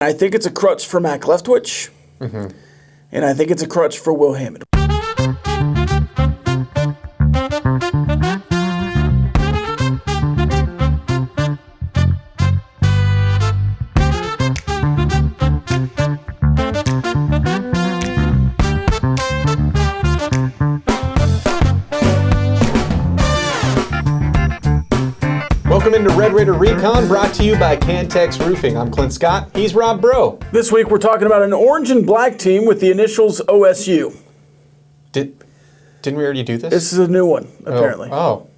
I think it's a crutch for Mac Leftwich, and I think it's a crutch for Will Hammond. Welcome into Raider Recon, brought to you by Cantex Roofing. I'm Clint Scott. He's Rob Bro. This week we're talking about an orange and black team with the initials OSU. Didn't we already do this? This is a new one, apparently. Oh.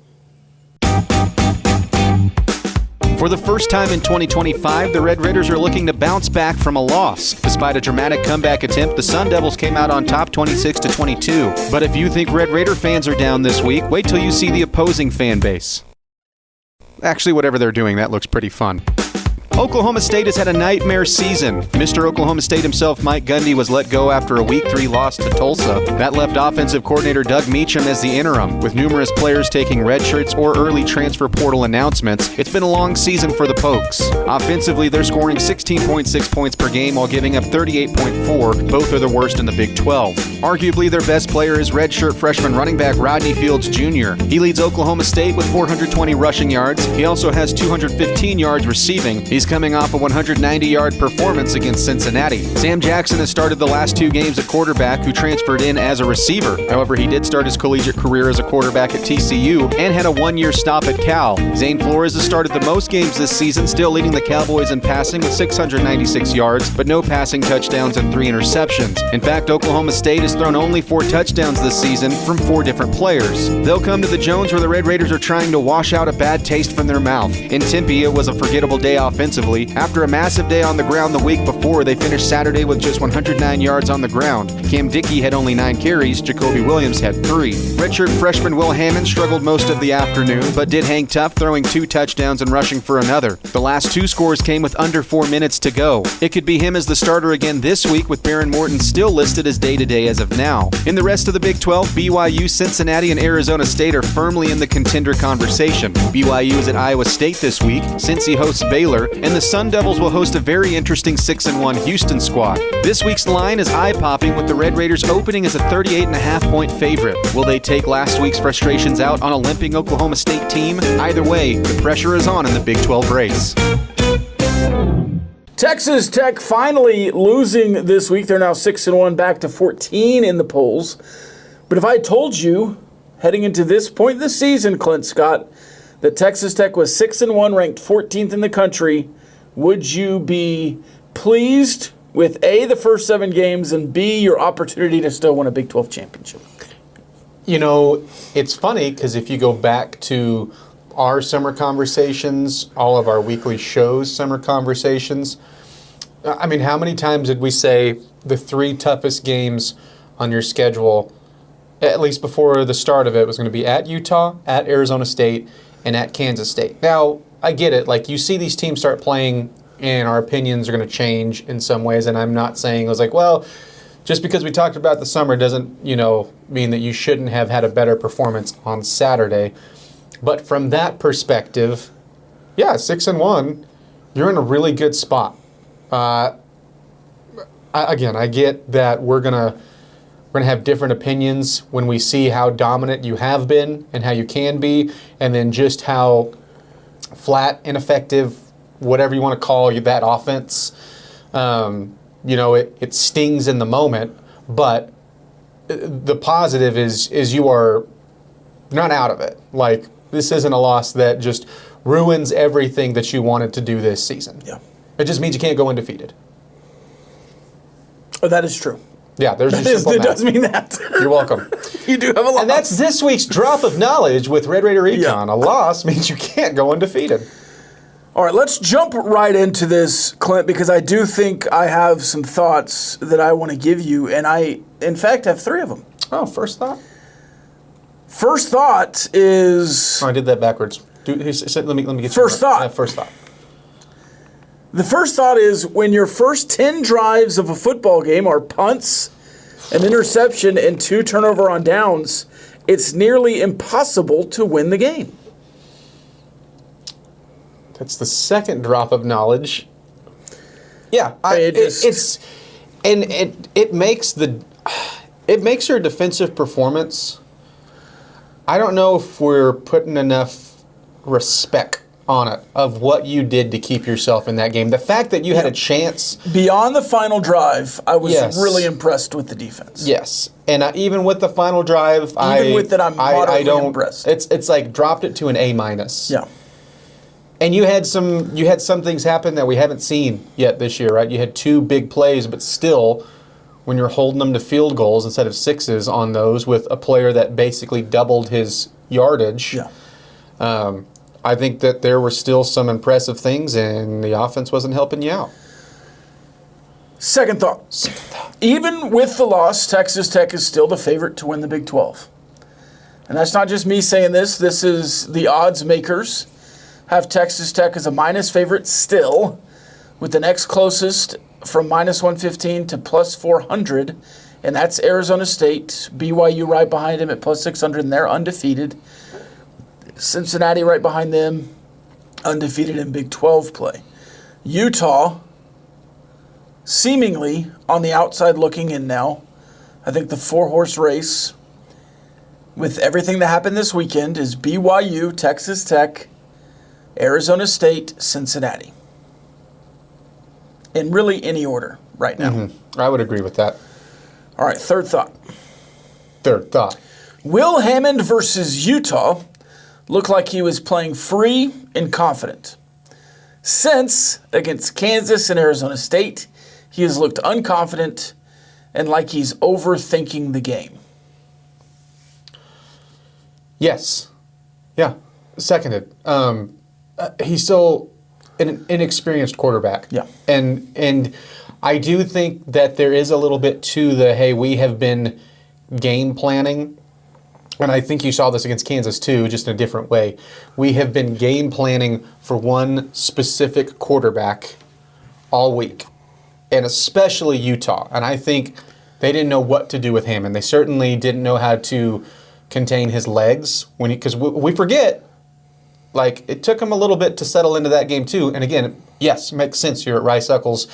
For the first time in 2025, the Red Raiders are looking to bounce back from a loss. Despite a dramatic comeback attempt, the Sun Devils came out on top 26-22. But if you think Red Raider fans are down this week, wait till you see the opposing fan base. Actually, whatever they're doing, that looks pretty fun. Oklahoma State has had a nightmare season. Mr. Oklahoma State himself, Mike Gundy, was let go after a Week 3 loss to Tulsa. That left offensive coordinator Doug Meacham as the interim, with numerous players taking red shirts or early transfer portal announcements. It's been a long season for the Pokes. Offensively, they're scoring 16.6 points per game while giving up 38.4. Both are the worst in the Big 12. Arguably, their best player is redshirt freshman running back Rodney Fields Jr. He leads Oklahoma State with 420 rushing yards. He also has 215 yards receiving. He's coming off a 190-yard performance against Cincinnati. Sam Jackson has started the last 2 games at quarterback, who transferred in as a receiver. However, he did start his collegiate career as a quarterback at TCU and had a 1-year stop at Cal. Zane Flores has started the most games this season, still leading the Cowboys in passing with 696 yards, but no passing touchdowns and 3 interceptions. In fact, Oklahoma State has thrown only 4 touchdowns this season from 4 different players. They'll come to the Jones where the Red Raiders are trying to wash out a bad taste from their mouth. In Tempe, it was a forgettable day offensively. After a massive day on the ground the week before, they finished Saturday with just 109 yards on the ground. Cam Dickey had only 9 carries, Jacoby Williams had 3. Redshirt freshman Will Hammond struggled most of the afternoon, but did hang tough, throwing 2 touchdowns and rushing for another. The last 2 scores came with under 4 minutes to go. It could be him as the starter again this week, with Behren Morton still listed as day-to-day as of now. In the rest of the Big 12, BYU, Cincinnati, and Arizona State are firmly in the contender conversation. BYU is at Iowa State this week, Cincy hosts Baylor, and the Sun Devils will host a very interesting 6-1 Houston squad. This week's line is eye-popping, with the Red Raiders opening as a 38.5-point favorite. Will they take last week's frustrations out on a limping Oklahoma State team? Either way, the pressure is on in the Big 12 race. Texas Tech finally losing this week. They're now 6-1, back to 14 in the polls. But if I told you, heading into this point this season, Clint Scott, that Texas Tech was 6-1, ranked 14th in the country, would you be pleased with A, the first 7 games, and B, your opportunity to still win a Big 12 championship? You know, it's funny because if you go back to our summer conversations, all of our weekly shows, summer conversations, I mean, how many times did we say the 3 toughest games on your schedule, at least before the start of it, was going to be at Utah, at Arizona State, and at Kansas State? Now, I get it. Like, you see these teams start playing, and our opinions are going to change in some ways. And I'm not saying, I was like, well, just because we talked about the summer doesn't, mean that you shouldn't have had a better performance on Saturday. But from that perspective, yeah, 6-1, you're in a really good spot. I get that we're gonna have different opinions when we see how dominant you have been and how you can be, and then just how flat, ineffective, whatever you want to call that offense. It stings in the moment, but the positive is you're not out of it. Like, this isn't a loss that just ruins everything that you wanted to do this season. Yeah. It just means you can't go undefeated. Oh, that is true. Yeah, there's your simple math. It does mean that. You're welcome. You do have a loss. And that's this week's drop of knowledge with Raider Recon. Yeah. A loss means you can't go undefeated. All right, let's jump right into this, Clint, because I do think I have some thoughts that I want to give you, and I, in fact, have 3 of them. Oh, first thought? First thought is... Oh, I did that backwards. Let me get First thought. First thought. The first thought is, when your first 10 drives of a football game are punts, an interception, and 2 turnover on downs, it's nearly impossible to win the game. That's the second drop of knowledge. Yeah, it makes your defensive performance. I don't know if we're putting enough respect on it of what you did to keep yourself in that game. The fact that you had a chance beyond the final drive, I was Yes. really impressed with the defense. Yes, and even with the final drive, I'm moderately impressed. It's like dropped it to an A minus. Yeah. And you had some things happen that we haven't seen yet this year, right? You had 2 big plays, but still, when you're holding them to field goals instead of 6s on those with a player that basically doubled his yardage, I think that there were still some impressive things, and the offense wasn't helping you out. Second thought. Even with the loss, Texas Tech is still the favorite to win the Big 12. And that's not just me saying this. This is the odds makers have Texas Tech as a minus favorite still, with the next closest from minus 115 to plus 400, and that's Arizona State. BYU right behind him at plus 600, and they're undefeated. Cincinnati right behind them, undefeated in Big 12 play. Utah, seemingly on the outside looking in now. I think the 4-horse race, with everything that happened this weekend, is BYU, Texas Tech, Arizona State, Cincinnati. In really any order right now. Mm-hmm. I would agree with that. All right, third thought. Thought. Will Hammond versus Utah look like he was playing free and confident? Since, against Kansas and Arizona State, he has looked unconfident and like he's overthinking the game. Yes. Yeah. Seconded. He's still an inexperienced quarterback. Yeah. And I do think that there is a little bit to the, hey, we have been game planning. And I think you saw this against Kansas too, just in a different way. We have been game planning for one specific quarterback all week, and especially Utah. And I think they didn't know what to do with Hammond. They certainly didn't know how to contain his legs because we forget, like, it took him a little bit to settle into that game too. And again, yes, it makes sense. You're at Rice-Eccles.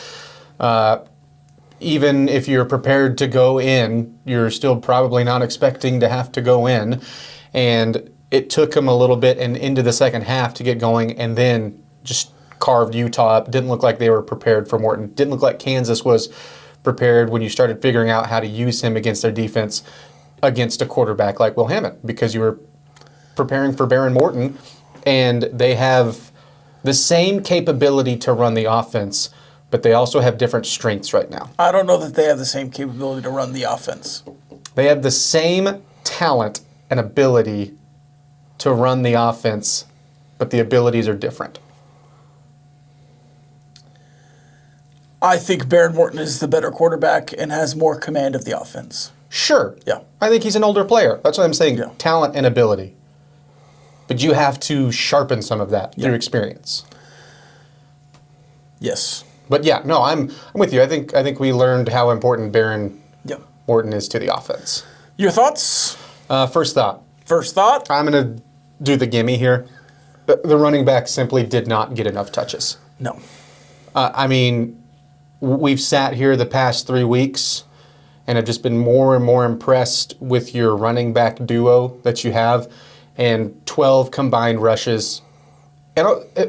Even if you're prepared to go in, you're still probably not expecting to have to go in. And it took him a little bit and into the second half to get going, and then just carved Utah up. Didn't look like they were prepared for Morton. Didn't look like Kansas was prepared when you started figuring out how to use him against their defense against a quarterback like Will Hammond, because you were preparing for Behren Morton, and they have the same capability to run the offense, but they also have different strengths right now. I don't know that they have the same capability to run the offense. They have the same talent and ability to run the offense, but the abilities are different. I think Behren Morton is the better quarterback and has more command of the offense. Sure. Yeah. I think he's an older player. That's what I'm saying. Yeah. Talent and ability. But you have to sharpen some of that through experience. Yes. But yeah, no, I'm with you. I think we learned how important Behren Morton is to the offense. Your thoughts? First thought. First thought? I'm going to do the gimme here. The running back simply did not get enough touches. No. I mean, we've sat here the past 3 weeks and have just been more and more impressed with your running back duo that you have, and 12 combined rushes. And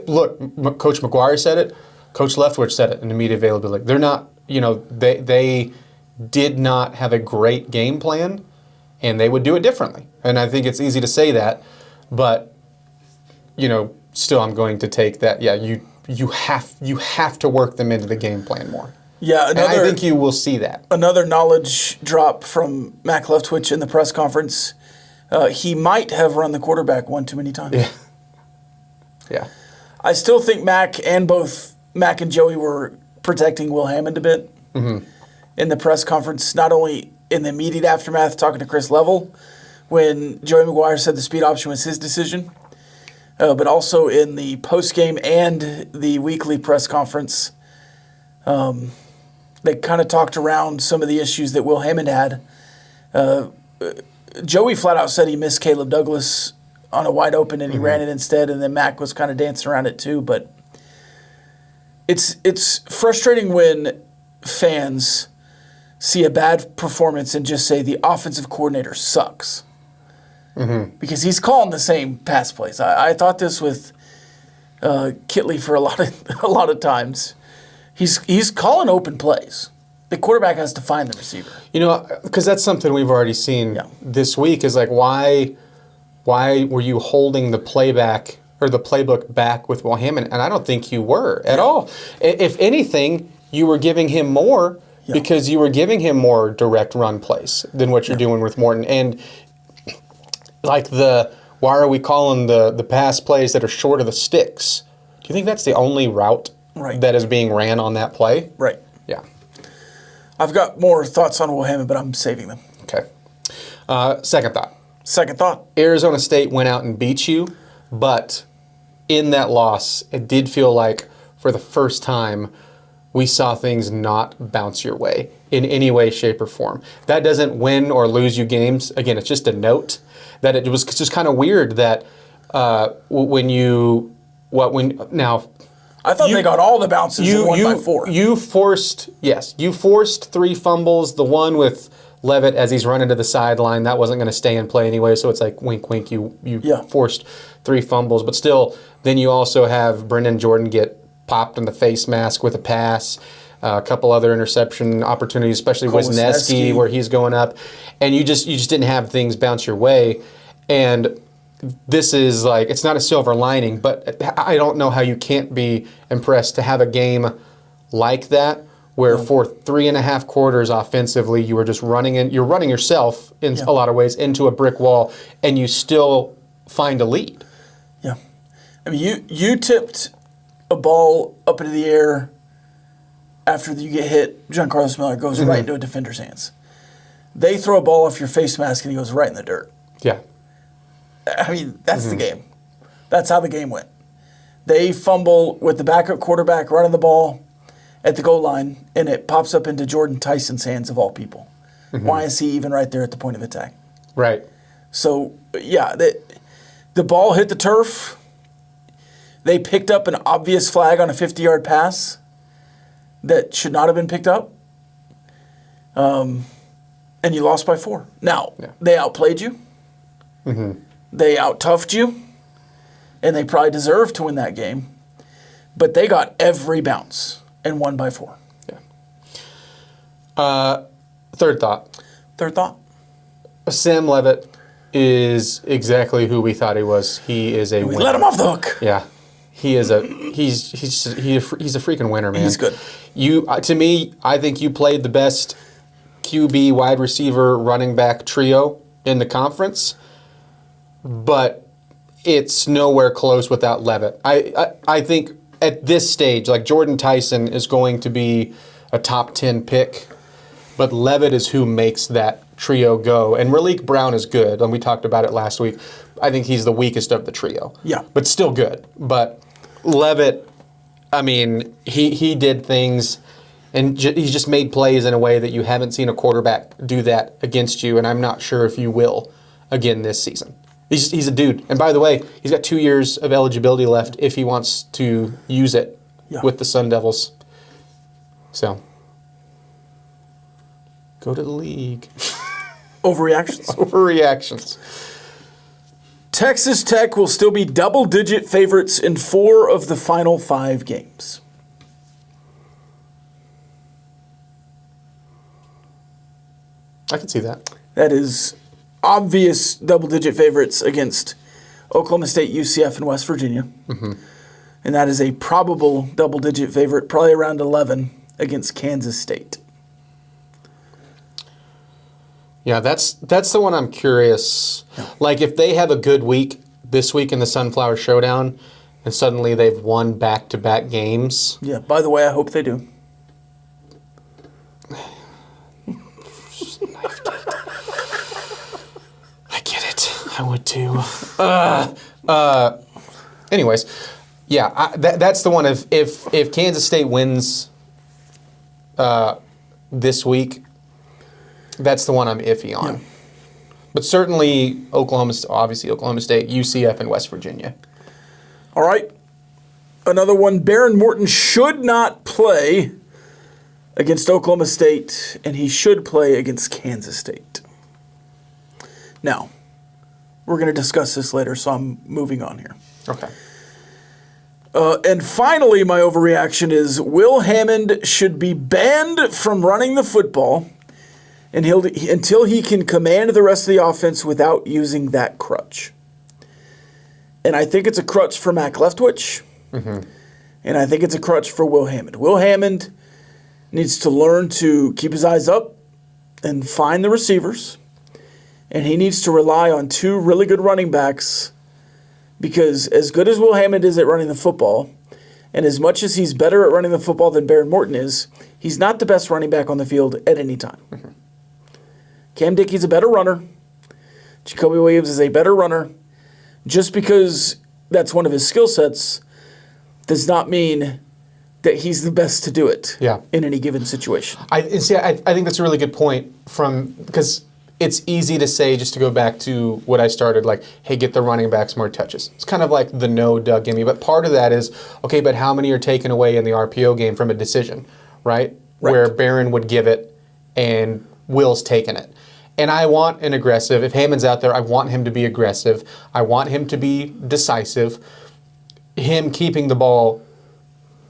look, Coach McGuire said it. Coach Leftwich said it in the media availability. They're not, they did not have a great game plan, and they would do it differently. And I think it's easy to say that, but, still I'm going to take that. Yeah, you have to work them into the game plan more. Yeah, and I think you will see that. Another knowledge drop from Mac Leftwich in the press conference. He might have run the quarterback one too many times. Yeah. I still think Mac and Joey were protecting Will Hammond a bit in the press conference, not only in the immediate aftermath talking to Chris Level when Joey McGuire said the speed option was his decision, but also in the postgame and the weekly press conference. They kind of talked around some of the issues that Will Hammond had. Joey flat out said he missed Caleb Douglas on a wide open and he ran it instead, and then Mac was kind of dancing around it too. But It's frustrating when fans see a bad performance and just say the offensive coordinator sucks. Because he's calling the same pass plays. I thought this with Kitley for a lot of times. He's calling open plays. The quarterback has to find the receiver. You know, because that's something we've already seen this week. Is like why were you holding the playback or the playbook back with Will Hammond? And I don't think you were at all. If anything, you were giving him more because you were giving him more direct run plays than what you're doing with Morton. And like why are we calling the pass plays that are short of the sticks? Do you think that's the only route that is being ran on that play? Right. Yeah. I've got more thoughts on Will Hammond, but I'm saving them. Okay. Second thought. Second thought. Arizona State went out and beat you, but in that loss, it did feel like for the first time we saw things not bounce your way in any way, shape, or form. That doesn't win or lose you games. Again, it's just a note that it was just kind of weird that now. I thought they got all the bounces and won by 4. You forced 3 fumbles. The one with Levitt as he's running to the sideline, that wasn't going to stay in play anyway, so it's like wink, wink, you forced 3 fumbles. But still, then you also have Brendan Jordan get popped in the face mask with a pass, a couple other interception opportunities, especially Wisniewski where he's going up. And you just didn't have things bounce your way. And this is like, it's not a silver lining, but I don't know how you can't be impressed to have a game like that where for 3.5 quarters offensively you were just you're running yourself in a lot of ways into a brick wall and you still find a lead. Yeah. I mean, you tipped a ball up into the air after you get hit. Giancarlo Miller goes right into a defender's hands. They throw a ball off your face mask and he goes right in the dirt. Yeah. I mean, that's the game. That's how the game went. They fumble with the backup quarterback running the ball at the goal line, and it pops up into Jordan Tyson's hands of all people. Why is he even right there at the point of attack? Right. So, yeah, the ball hit the turf. They picked up an obvious flag on a 50-yard pass that should not have been picked up. And you lost by 4. Now, they outplayed you. They out-toughed you, and they probably deserved to win that game. But they got every bounce and won by 4. Yeah. Third thought. Third thought. Sam Levitt is exactly who we thought he was. He is a winner. Let him off the hook. Yeah. He's a freaking winner, man. He's good. To me, I think you played the best QB, wide receiver, running back trio in the conference. But it's nowhere close without Levitt. I think at this stage, like Jordan Tyson is going to be a top 10 pick, but Levitt is who makes that trio go. And Raleek Brown is good, and we talked about it last week. I think he's the weakest of the trio. Yeah. But still good. But Levitt, I mean, he did things, and he's just made plays in a way that you haven't seen a quarterback do that against you, and I'm not sure if you will again this season. He's a dude. And by the way, he's got 2 years of eligibility left if he wants to use it with the Sun Devils. So, go to the league. Overreactions. Overreactions. Texas Tech will still be double-digit favorites in 4 of the final 5 games. I can see that. That is obvious double-digit favorites against Oklahoma State, UCF, and West Virginia. And that is a probable double-digit favorite, probably around 11, against Kansas State. Yeah, that's the one I'm curious. Like, if they have a good week this week in the Sunflower Showdown, and suddenly they've won back-to-back games. Yeah, by the way, I hope they do. I get it. I would too. Anyways, yeah, that's the one. If Kansas State wins this week, that's the one I'm iffy on. Yeah. But certainly Oklahoma State, UCF, and West Virginia. All right. Another one, Behren Morton should not play against Oklahoma State, and he should play against Kansas State. Now, we're going to discuss this later, so I'm moving on here. Okay. And finally, my overreaction is Will Hammond should be banned from running the football until he can command the rest of the offense without using that crutch. And I think it's a crutch for Mac Leftwich, and I think it's a crutch for Will Hammond. Will Hammond needs to learn to keep his eyes up and find the receivers, and he needs to rely on two really good running backs, because as good as Will Hammond is at running the football, and as much as he's better at running the football than Behren Morton is, he's not the best running back on the field at any time. Cam Dickey's a better runner. Jacoby Williams is a better runner. Just because that's one of his skill sets does not mean that he's the best to do it in any given situation. I think that's a really good point because it's easy to say, just to go back to what I started, like, hey, get the running backs more touches. It's kind of like the no Doug gimme, but part of that is, okay, but how many are taken away in the RPO game from a decision, right? Where Behren would give it and Will's taken it. And I want an aggressive, if Hammond's out there, I want him to be aggressive. I want him to be decisive. Him keeping the ball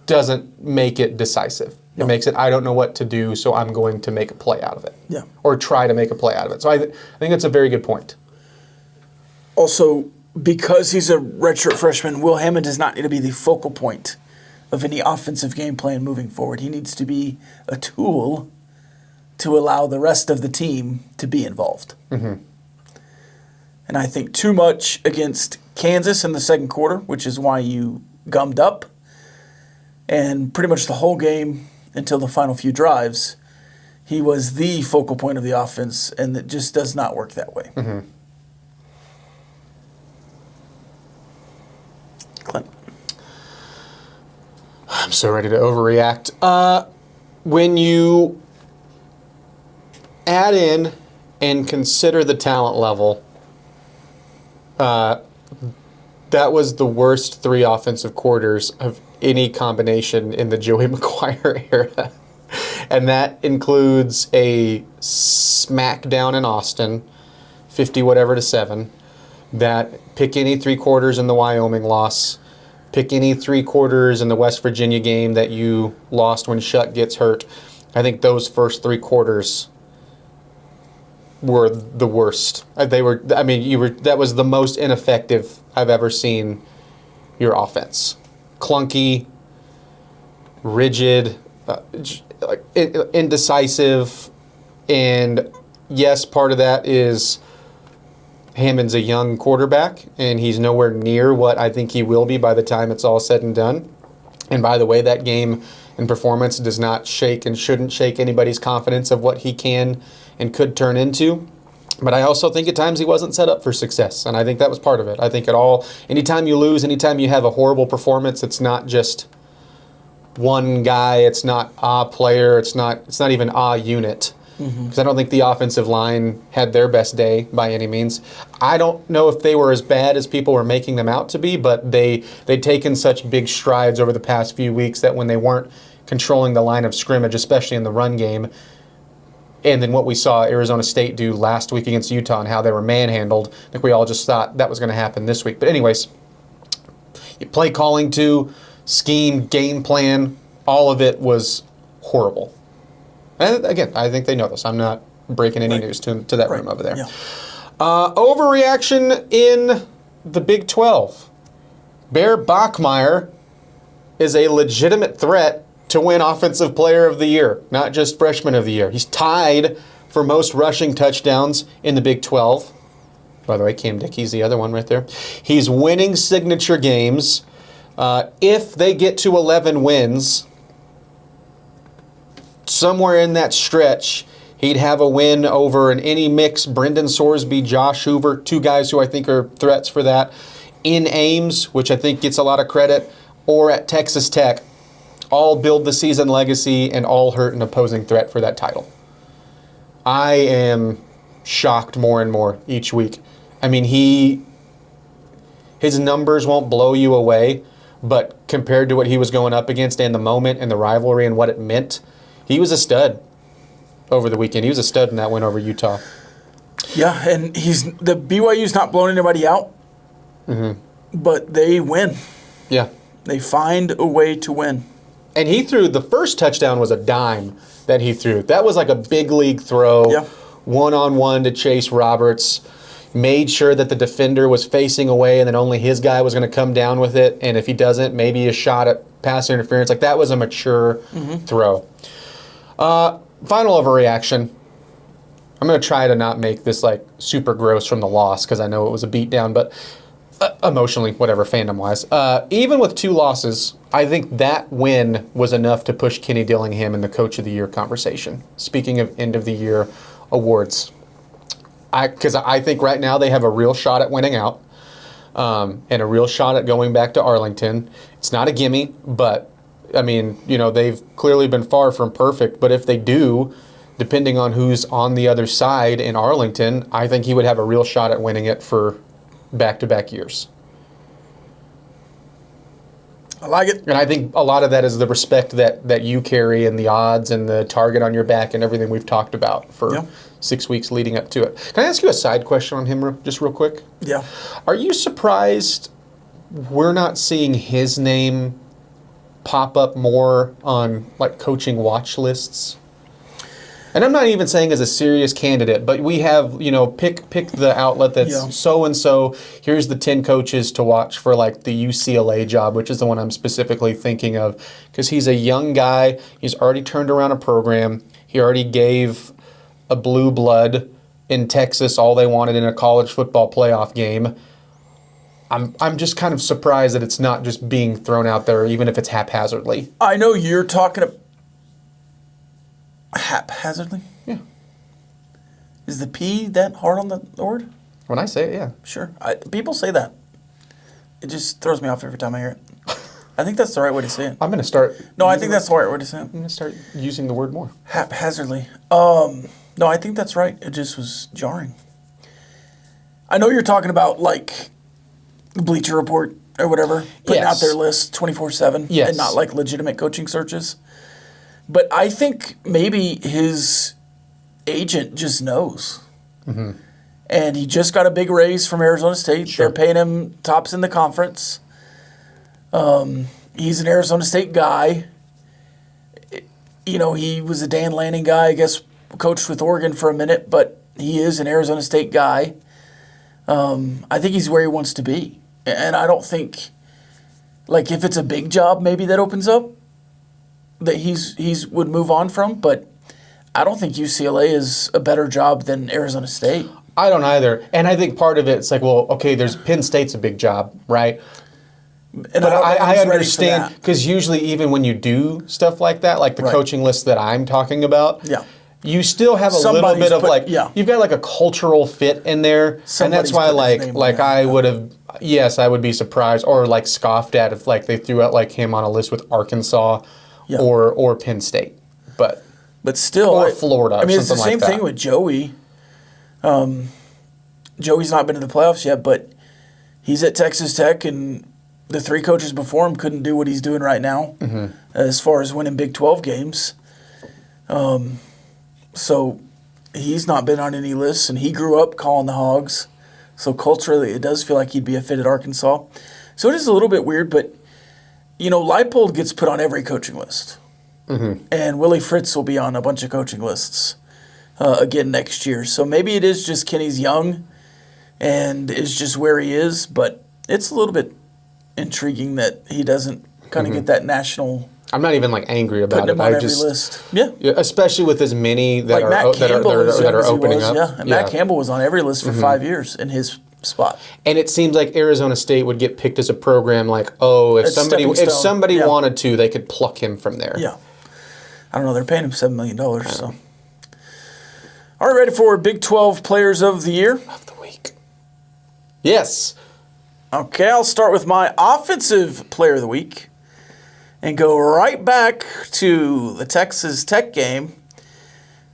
doesn't make it decisive. It makes it, I don't know what to do, so I'm going to make a play out of it. Yeah. Or try to make a play out of it. So I think that's a very good point. Also, because he's a redshirt freshman, Will Hammond does not need to be the focal point of any offensive game plan moving forward. He needs to be a tool to allow the rest of the team to be involved. And I think too much against Kansas in the second quarter, which is why you gummed up, and pretty much the whole game until the final few drives, he was the focal point of the offense, and it just does not work that way. Clint. I'm so ready to overreact. When you add in and consider the talent level, that was the worst 3 offensive quarters of any combination in the Joey McGuire era. And that includes a smackdown in Austin, 50-whatever-7. That pick any 3 quarters in the Wyoming loss. Pick any 3 quarters in the West Virginia game that you lost when Shutt gets hurt. I think those first 3 quarters were the worst. They were. I mean, that was the most ineffective I've ever seen your offense. Clunky, rigid, indecisive, and yes, part of that is Hammond's a young quarterback, and he's nowhere near what I think he will be by the time it's all said and done. And by the way, that game and performance does not shake and shouldn't shake anybody's confidence of what he can and could turn into. But I also think at times he wasn't set up for success, and I think that was part of it. I think anytime you lose, anytime you have a horrible performance, it's not just one guy, it's not a player, it's not even a unit. Because I don't think the offensive line had their best day by any means. I don't know if they were as bad as people were making them out to be, but they'd taken such big strides over the past few weeks that when they weren't controlling the line of scrimmage, especially in the run game, and then what we saw Arizona State do last week against Utah and how they were manhandled, I think we all just thought that was going to happen this week. But anyways, play calling too, scheme, game plan, all of it was horrible. And again, I think they know this. I'm not breaking any news to that room over there. Yeah. Overreaction in the Big 12. Bear Bachmeier is a legitimate threat to win Offensive Player of the Year, not just Freshman of the Year. He's tied for most rushing touchdowns in the Big 12. By the way, Cam Dickey's the other one right there. He's winning signature games. If they get to 11 wins, somewhere in that stretch, he'd have a win over in any mix. Brendan Sorsby, Josh Hoover, 2 guys who I think are threats for that. In Ames, which I think gets a lot of credit, or at Texas Tech, all build the season legacy and all hurt an opposing threat for that title. I am shocked more and more each week. I mean, his numbers won't blow you away, But compared to what he was going up against and the moment and the rivalry and what it meant, he was a stud over the weekend. He was a stud in that win over Utah. Yeah, and the BYU's not blowing anybody out, but they win. Yeah. They find a way to win. And he threw, the first touchdown was a dime that he threw. That was like a big league throw, Yeah. one-on-one to Chase Roberts. Made sure that the defender was facing away and then only his guy was going to come down with it. And if he doesn't, maybe a shot at pass interference. Like, that was a mature throw. Final overreaction. I'm going to try to not make this like super gross from the loss because I know it was a beatdown, but emotionally, whatever, fandom-wise. Even with 2 losses, I think that win was enough to push Kenny Dillingham in the Coach of the Year conversation. Speaking of end-of-the-year awards. Because I think right now they have a real shot at winning out and a real shot at going back to Arlington. It's not a gimme, but, I mean, they've clearly been far from perfect. But if they do, depending on who's on the other side in Arlington, I think he would have a real shot at winning it for back-to-back years. I like it. And I think a lot of that is the respect that you carry and the odds and the target on your back and everything we've talked about for 6 weeks leading up to it. Can I ask you a side question on him just real quick? Yeah. Are you surprised we're not seeing his name pop up more on like coaching watch lists? And I'm not even saying as a serious candidate, but we have, pick the outlet that's so-and-so. Here's the 10 coaches to watch for like the UCLA job, which is the one I'm specifically thinking of. Because he's a young guy. He's already turned around a program. He already gave a blue blood in Texas all they wanted in a college football playoff game. I'm just kind of surprised that it's not just being thrown out there, even if it's haphazardly. I know you're talking haphazardly? Yeah. Is the P that hard on the word? When I say it, yeah. Sure. People say that. It just throws me off every time I hear it. I think that's the right way to say it. I'm going to start... No, I think that's the right way to say it. I'm going to start using the word more. Haphazardly. No, I think that's right. It just was jarring. I know you're talking about, like, Bleacher Report or whatever, putting out their list 24/7 and not, like, legitimate coaching searches. But I think maybe his agent just knows. And he just got a big raise from Arizona State. They're paying him tops in the conference. He's an Arizona State guy. He was a Dan Lanning guy, I guess, coached with Oregon for a minute, but he is an Arizona State guy. I think he's where he wants to be. And I don't think, like, if it's a big job maybe that opens up, that he's would move on from, but I don't think UCLA is a better job than Arizona State. I don't either. And I think part of it's like, well, okay, there's Penn State's a big job, right? And but I understand, because usually even when you do stuff like that, like the coaching list that I'm talking about, you still have a little bit of you've got like a cultural fit in there. And that's why I would have, I would be surprised or like scoffed at if like they threw out like him on a list with Arkansas or Penn State. But still, or Florida. I mean, it's the same thing with Joey. Joey's not been in the playoffs yet, but he's at Texas Tech, and the 3 coaches before him couldn't do what he's doing right now as far as winning Big 12 games. So he's not been on any lists, and he grew up calling the Hogs. So culturally, it does feel like he'd be a fit at Arkansas. So it is a little bit weird, but, Leipold gets put on every coaching list. And Willie Fritz will be on a bunch of coaching lists again next year. So maybe it is just Kenny's young and is just where he is, but it's a little bit intriguing that he doesn't kind of get that national. I'm not even like angry about it. On every list. Yeah, especially with as many that like are opening up. Yeah, and Matt Campbell was on every list for 5 years in his spot. And it seems like Arizona State would get picked as a program like, if somebody wanted to, they could pluck him from there. Yeah. I don't know. They're paying him $7 million. So, all right, ready for Big 12 Players of the Year? Of the week. Yes. Okay, I'll start with my Offensive Player of the Week and go right back to the Texas Tech game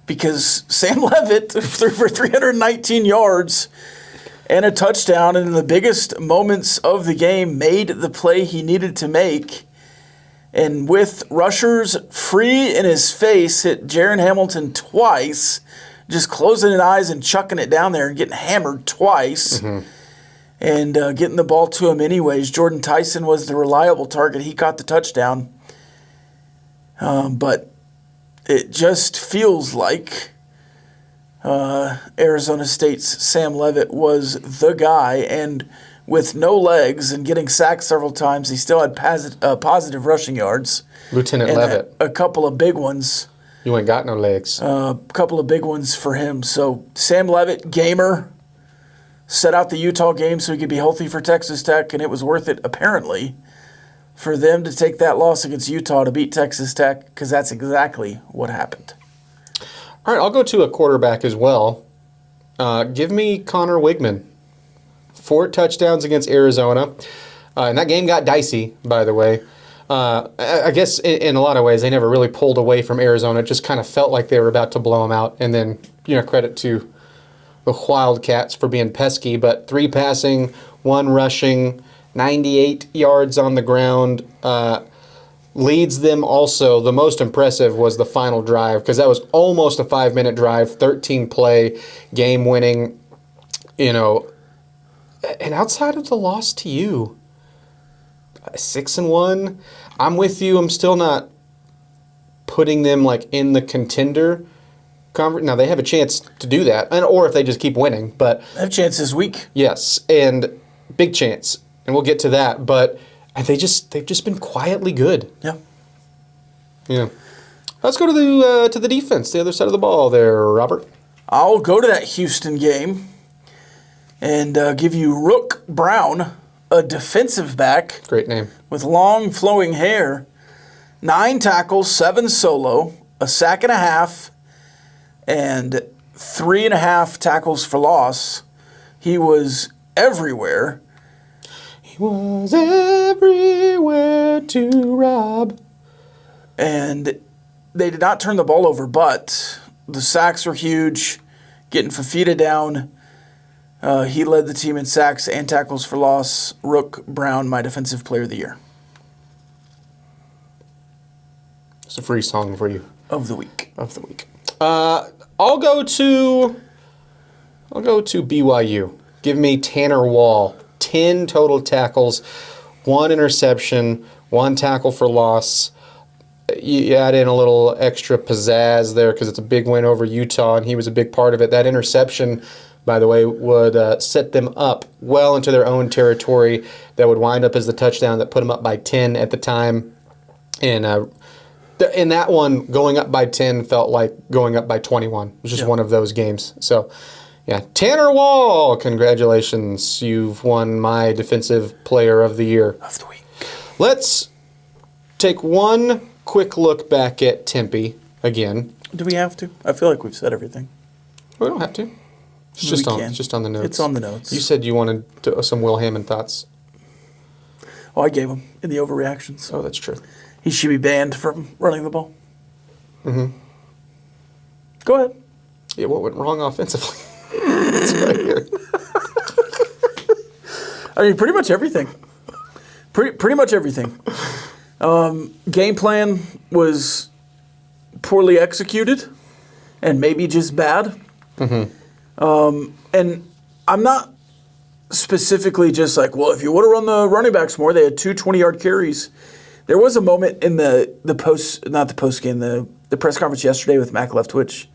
because Sam Leavitt threw for 319 yards and a touchdown, and in the biggest moments of the game, made the play he needed to make. And with rushers free in his face, hit Jaron Hamilton twice, just closing his eyes and chucking it down there and getting hammered twice. And getting the ball to him anyways. Jordan Tyson was the reliable target. He caught the touchdown. But it just feels like Arizona State's Sam Leavitt was the guy, and with no legs and getting sacked several times, he still had positive rushing yards. Lieutenant and Leavitt. A couple of big ones. You ain't got no legs. A couple of big ones for him. So Sam Leavitt, gamer, set out the Utah game so he could be healthy for Texas Tech, and it was worth it, apparently, for them to take that loss against Utah to beat Texas Tech, because that's exactly what happened. All right, I'll go to a quarterback as well. Give me Connor Wigman. 4 touchdowns against Arizona. And that game got dicey, by the way. I guess in a lot of ways, they never really pulled away from Arizona. It just kind of felt like they were about to blow them out. And then, credit to the Wildcats for being pesky. But 3 passing, 1 rushing, 98 yards on the ground. Leads them also. The most impressive was the final drive, because that was almost a 5-minute drive, 13-play, game-winning, And outside of the loss to you, 6-1, I'm with you. I'm still not putting them in the contender conference. Now, they have a chance to do that, or if they just keep winning. But They have a chance this week. yes, and big chance, and we'll get to that. But they've just been quietly good. Yeah. Yeah. Let's go to the defense, the other side of the ball there, Robert. I'll go to that Houston game and give you Rook Brown, a defensive back Great name. with long flowing hair, 9 tackles, 7 solo, a sack and a half, and 3.5 tackles for loss. He was everywhere. He was everywhere to rob. And they did not turn the ball over, but the sacks were huge, getting Fafita down. He led the team in sacks and tackles for loss. Rook Brown, my defensive player of the year. It's a free song for you. Of the week. I'll go to BYU. Give me Tanner Wall. 10 total tackles, 1 interception, 1 tackle for loss. You add in a little extra pizzazz there because it's a big win over Utah, and he was a big part of it. That interception, by the way, would set them up well into their own territory. That would wind up as the touchdown that put them up by 10 at the time. And in that one, going up by 10 felt like going up by 21. It was just one of those games. So, yeah, Tanner Wall, congratulations. You've won my defensive player of the year. Of the week. Let's take one quick look back at Tempe again. Do we have to? I feel like we've said everything. We don't have to. It's just on the notes. It's on the notes. You said you wanted some Will Hammond thoughts. Oh, I gave him in the overreactions. Oh, that's true. He should be banned from running the ball. Mm-hmm. Go ahead. Yeah, what went wrong offensively? It's right here. I mean, pretty much everything. Pretty much everything. Game plan was poorly executed and maybe just bad. Mm-hmm. And I'm not specifically just like, well, if you would have run the running backs more, they had 2 20-yard carries. There was a moment in the press conference yesterday with Mac Leftwich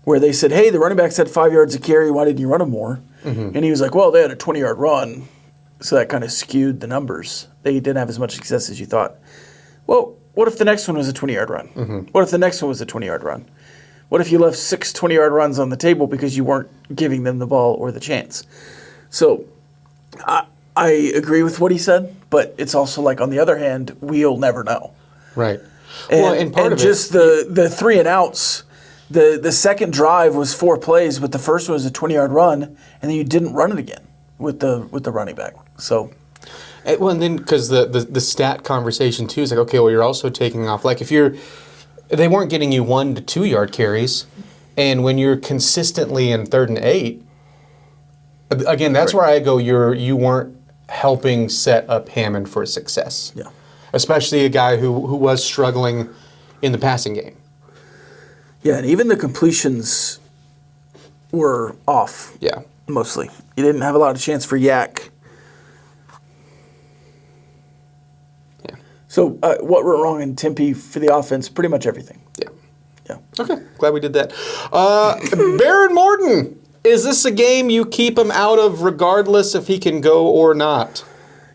where they said, hey, the running backs had 5 yards a carry. Why didn't you run them more? Mm-hmm. And he was like, well, they had a 20-yard run. So that kind of skewed the numbers. They didn't have as much success as you thought. Well, what if the next one was a 20-yard run? Mm-hmm. What if the next one was a 20-yard run? What if you left 6 20-yard runs on the table because you weren't giving them the ball or the chance? So I agree with what he said, but it's also like, on the other hand, we'll never know. Right. And just the 3 and outs, the second drive was 4 plays, but the first one was a 20-yard run, and then you didn't run it again with the running back. So, well, and then because the stat conversation too is like, okay, well, you're also taking off. Like they weren't getting you 1 to 2 yard carries, and when you're consistently in 3rd and 8, Again, that's where I go. You weren't helping set up Hammond for success. Yeah. Especially a guy who was struggling in the passing game. Yeah, and even the completions were off. Yeah. Mostly. You didn't have a lot of chance for Yak. Yeah. So what went wrong in Tempe for the offense? Pretty much everything. Yeah. Yeah. Okay, glad we did that. Behren Morton, is this a game you keep him out of regardless if he can go or not?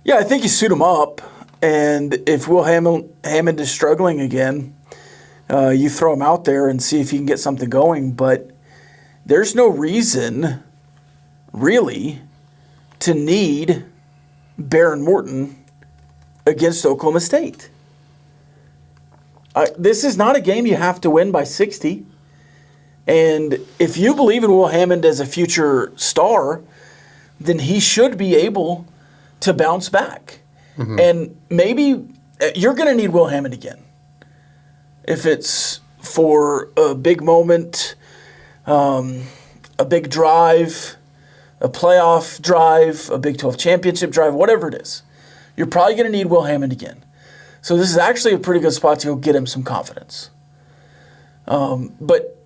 Yeah, I think you suit him up, and if Will Hammond is struggling again, you throw him out there and see if you can get something going. But there's no reason, really, to need Behren Morton against Oklahoma State. This is not a game you have to win by 60. And if you believe in Will Hammond as a future star, then he should be able to bounce back. Mm-hmm. And maybe you're going to need Will Hammond again. If it's for a big moment, a big drive, a playoff drive, a Big 12 championship drive, whatever it is, you're probably going to need Will Hammond again. So this is actually a pretty good spot to go get him some confidence. But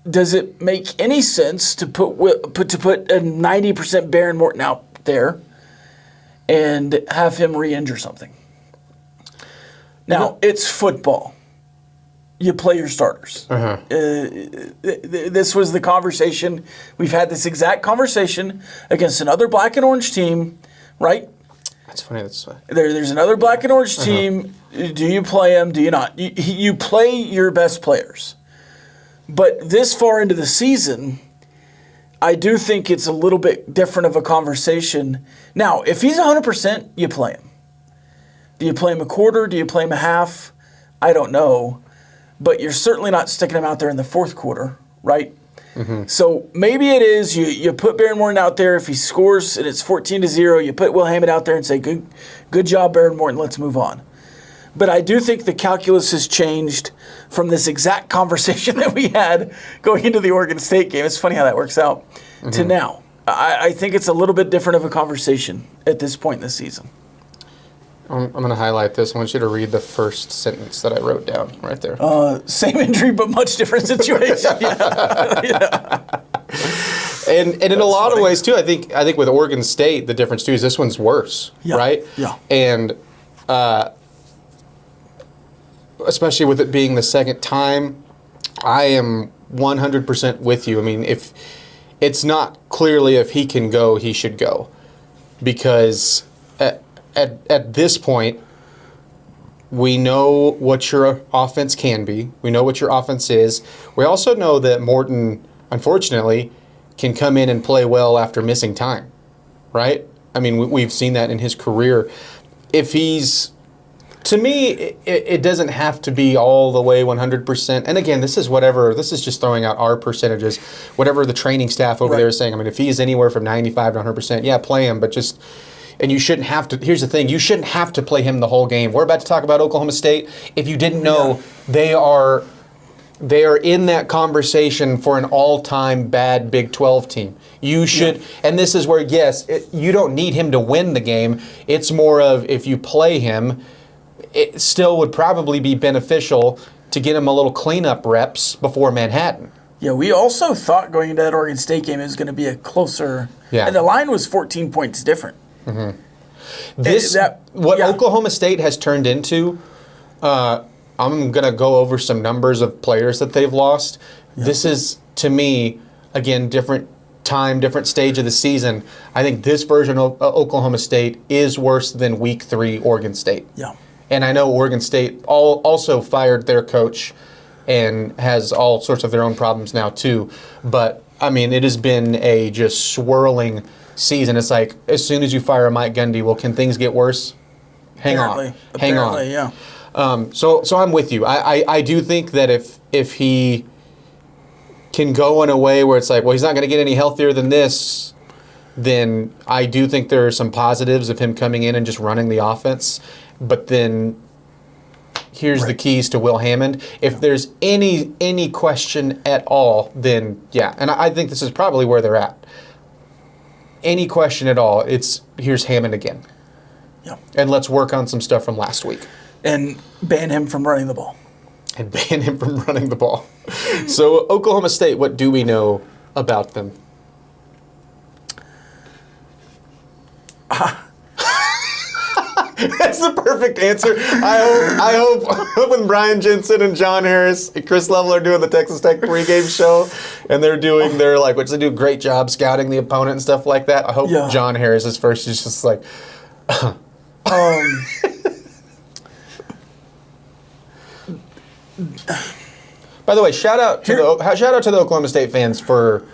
does it make any sense to put a 90% Behren Morton out there and have him re-injure something? Now, it's football. You play your starters. Uh-huh. This was the conversation. We've had this exact conversation against another black and orange team, right? That's funny. That's there's another black and orange team. Do you play them? Do you not? You play your best players. But this far into the season, I do think it's a little bit different of a conversation. Now, if he's 100%, you play him. Do you play him a quarter? Do you play him a half? I don't know. But you're certainly not sticking him out there in the fourth quarter, right? Mm-hmm. So maybe it is you put Behren Morton out there. If he scores and it's 14-0, you put Will Hammond out there and say, good job, Behren Morton, let's move on. But I do think the calculus has changed from this exact conversation that we had going into the Oregon State game. It's funny how that works out, to now. I think it's a little bit different of a conversation at this point in the season. I'm going to highlight this. I want you to read the first sentence that I wrote down right there. Same injury, but much different situation. Yeah. And in a lot of ways, too, I think with Oregon State, the difference, too, is this one's worse, right? Yeah. And especially with it being the second time, I am 100% with you. I mean, if it's not clearly if he can go, he should go. Because at this point, we know what your offense can be. We know what your offense is. We also know that Morton, unfortunately, can come in and play well after missing time, right? I mean, we've seen that in his career. If he's, to me, it doesn't have to be all the way 100%. And again, this is just throwing out our percentages, whatever the training staff over there is saying. I mean, if he's anywhere from 95 to 100%, yeah, play him, but just... And you shouldn't have to, here's the thing, you shouldn't have to play him the whole game. We're about to talk about Oklahoma State. If you didn't know, they are in that conversation for an all-time bad Big 12 team. You should, and this is where, yes, you don't need him to win the game. It's more of, if you play him, it still would probably be beneficial to get him a little cleanup reps before Manhattan. Yeah, we also thought going into that Oregon State game it was going to be a closer, and the line was 14 points different. Mm-hmm. Oklahoma State has turned into, I'm going to go over some numbers of players that they've lost. Yeah. This is, to me, again, different time, different stage of the season. I think this version of Oklahoma State is worse than Week 3 Oregon State. Yeah. And I know Oregon State also fired their coach and has all sorts of their own problems now too. But, I mean, it has been a just swirling season. It's like, as soon as you fire a Mike Gundy, well, can things get worse? Hang on. Yeah. So I'm with you. I do think that if he can go in a way where it's like, well, he's not going to get any healthier than this, then I do think there are some positives of him coming in and just running the offense. But then here's the keys to Will Hammond. If there's any question at all, then yeah. And I think this is probably where they're at. any question at all, here's Hammond again. Yeah. And let's work on some stuff from last week. And ban him from running the ball. So Oklahoma State, what do we know about them? That's the perfect answer. I hope when Brian Jensen and John Harris and Chris Level are doing the Texas Tech pregame show, and they're like, which they do a great job scouting the opponent and stuff like that. I hope John Harris is first. He's just like, By the way, shout out to the Oklahoma State fans for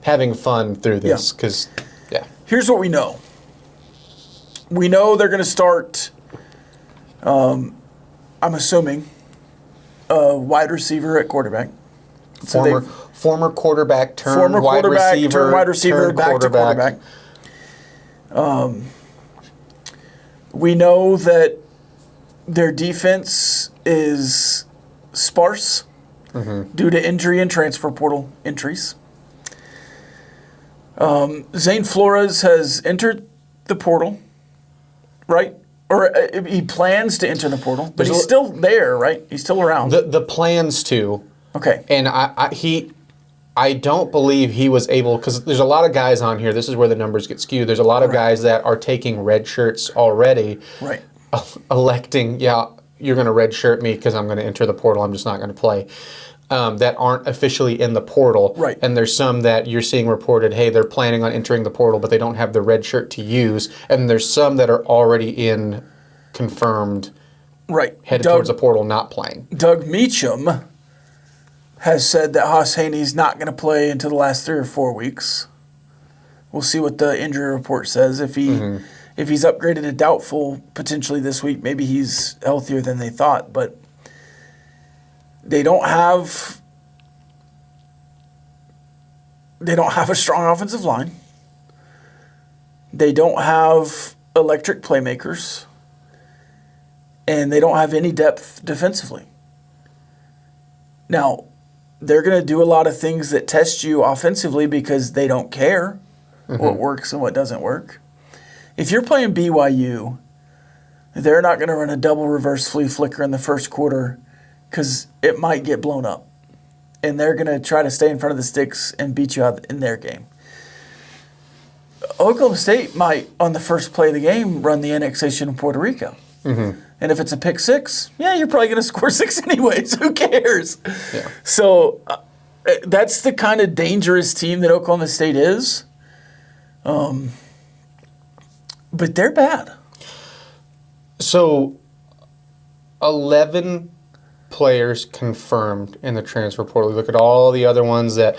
having fun through this, because Here's what we know. We know they're going to start, I'm assuming, a wide receiver at quarterback. Former quarterback turned wide receiver, back to quarterback. We know that their defense is sparse due to injury and transfer portal entries. Zane Flores has entered the portal, right? Or he plans to enter the portal, but he's still there, right? He's still around. The plans to. Okay. And I don't believe he was able, because there's a lot of guys on here. This is where the numbers get skewed. There's a lot of guys that are taking red shirts already. Right. Electing, you're going to red shirt me because I'm going to enter the portal. I'm just not going to play. That aren't officially in the portal. Right. And there's some that you're seeing reported, hey, they're planning on entering the portal, but they don't have the red shirt to use. And there's some that are already in confirmed, headed towards the portal, not playing. Doug Meacham has said that Haas Haney's not going to play until the last 3 or 4 weeks. We'll see what the injury report says. If he's upgraded to doubtful potentially this week, maybe he's healthier than they thought. But they don't have a strong offensive line. They don't have electric playmakers. And they don't have any depth defensively. Now, they're going to do a lot of things that test you offensively because they don't care what works and what doesn't work. If you're playing BYU, they're not going to run a double reverse flea flicker in the first quarter because it might get blown up. And they're going to try to stay in front of the sticks and beat you out in their game. Oklahoma State might, on the first play of the game, run the annexation of Puerto Rico. And if it's a pick six, you're probably going to score 6 anyways. Who cares? Yeah. So that's the kind of dangerous team that Oklahoma State is. But they're bad. So 11 players confirmed in the transfer portal. Look at all the other ones that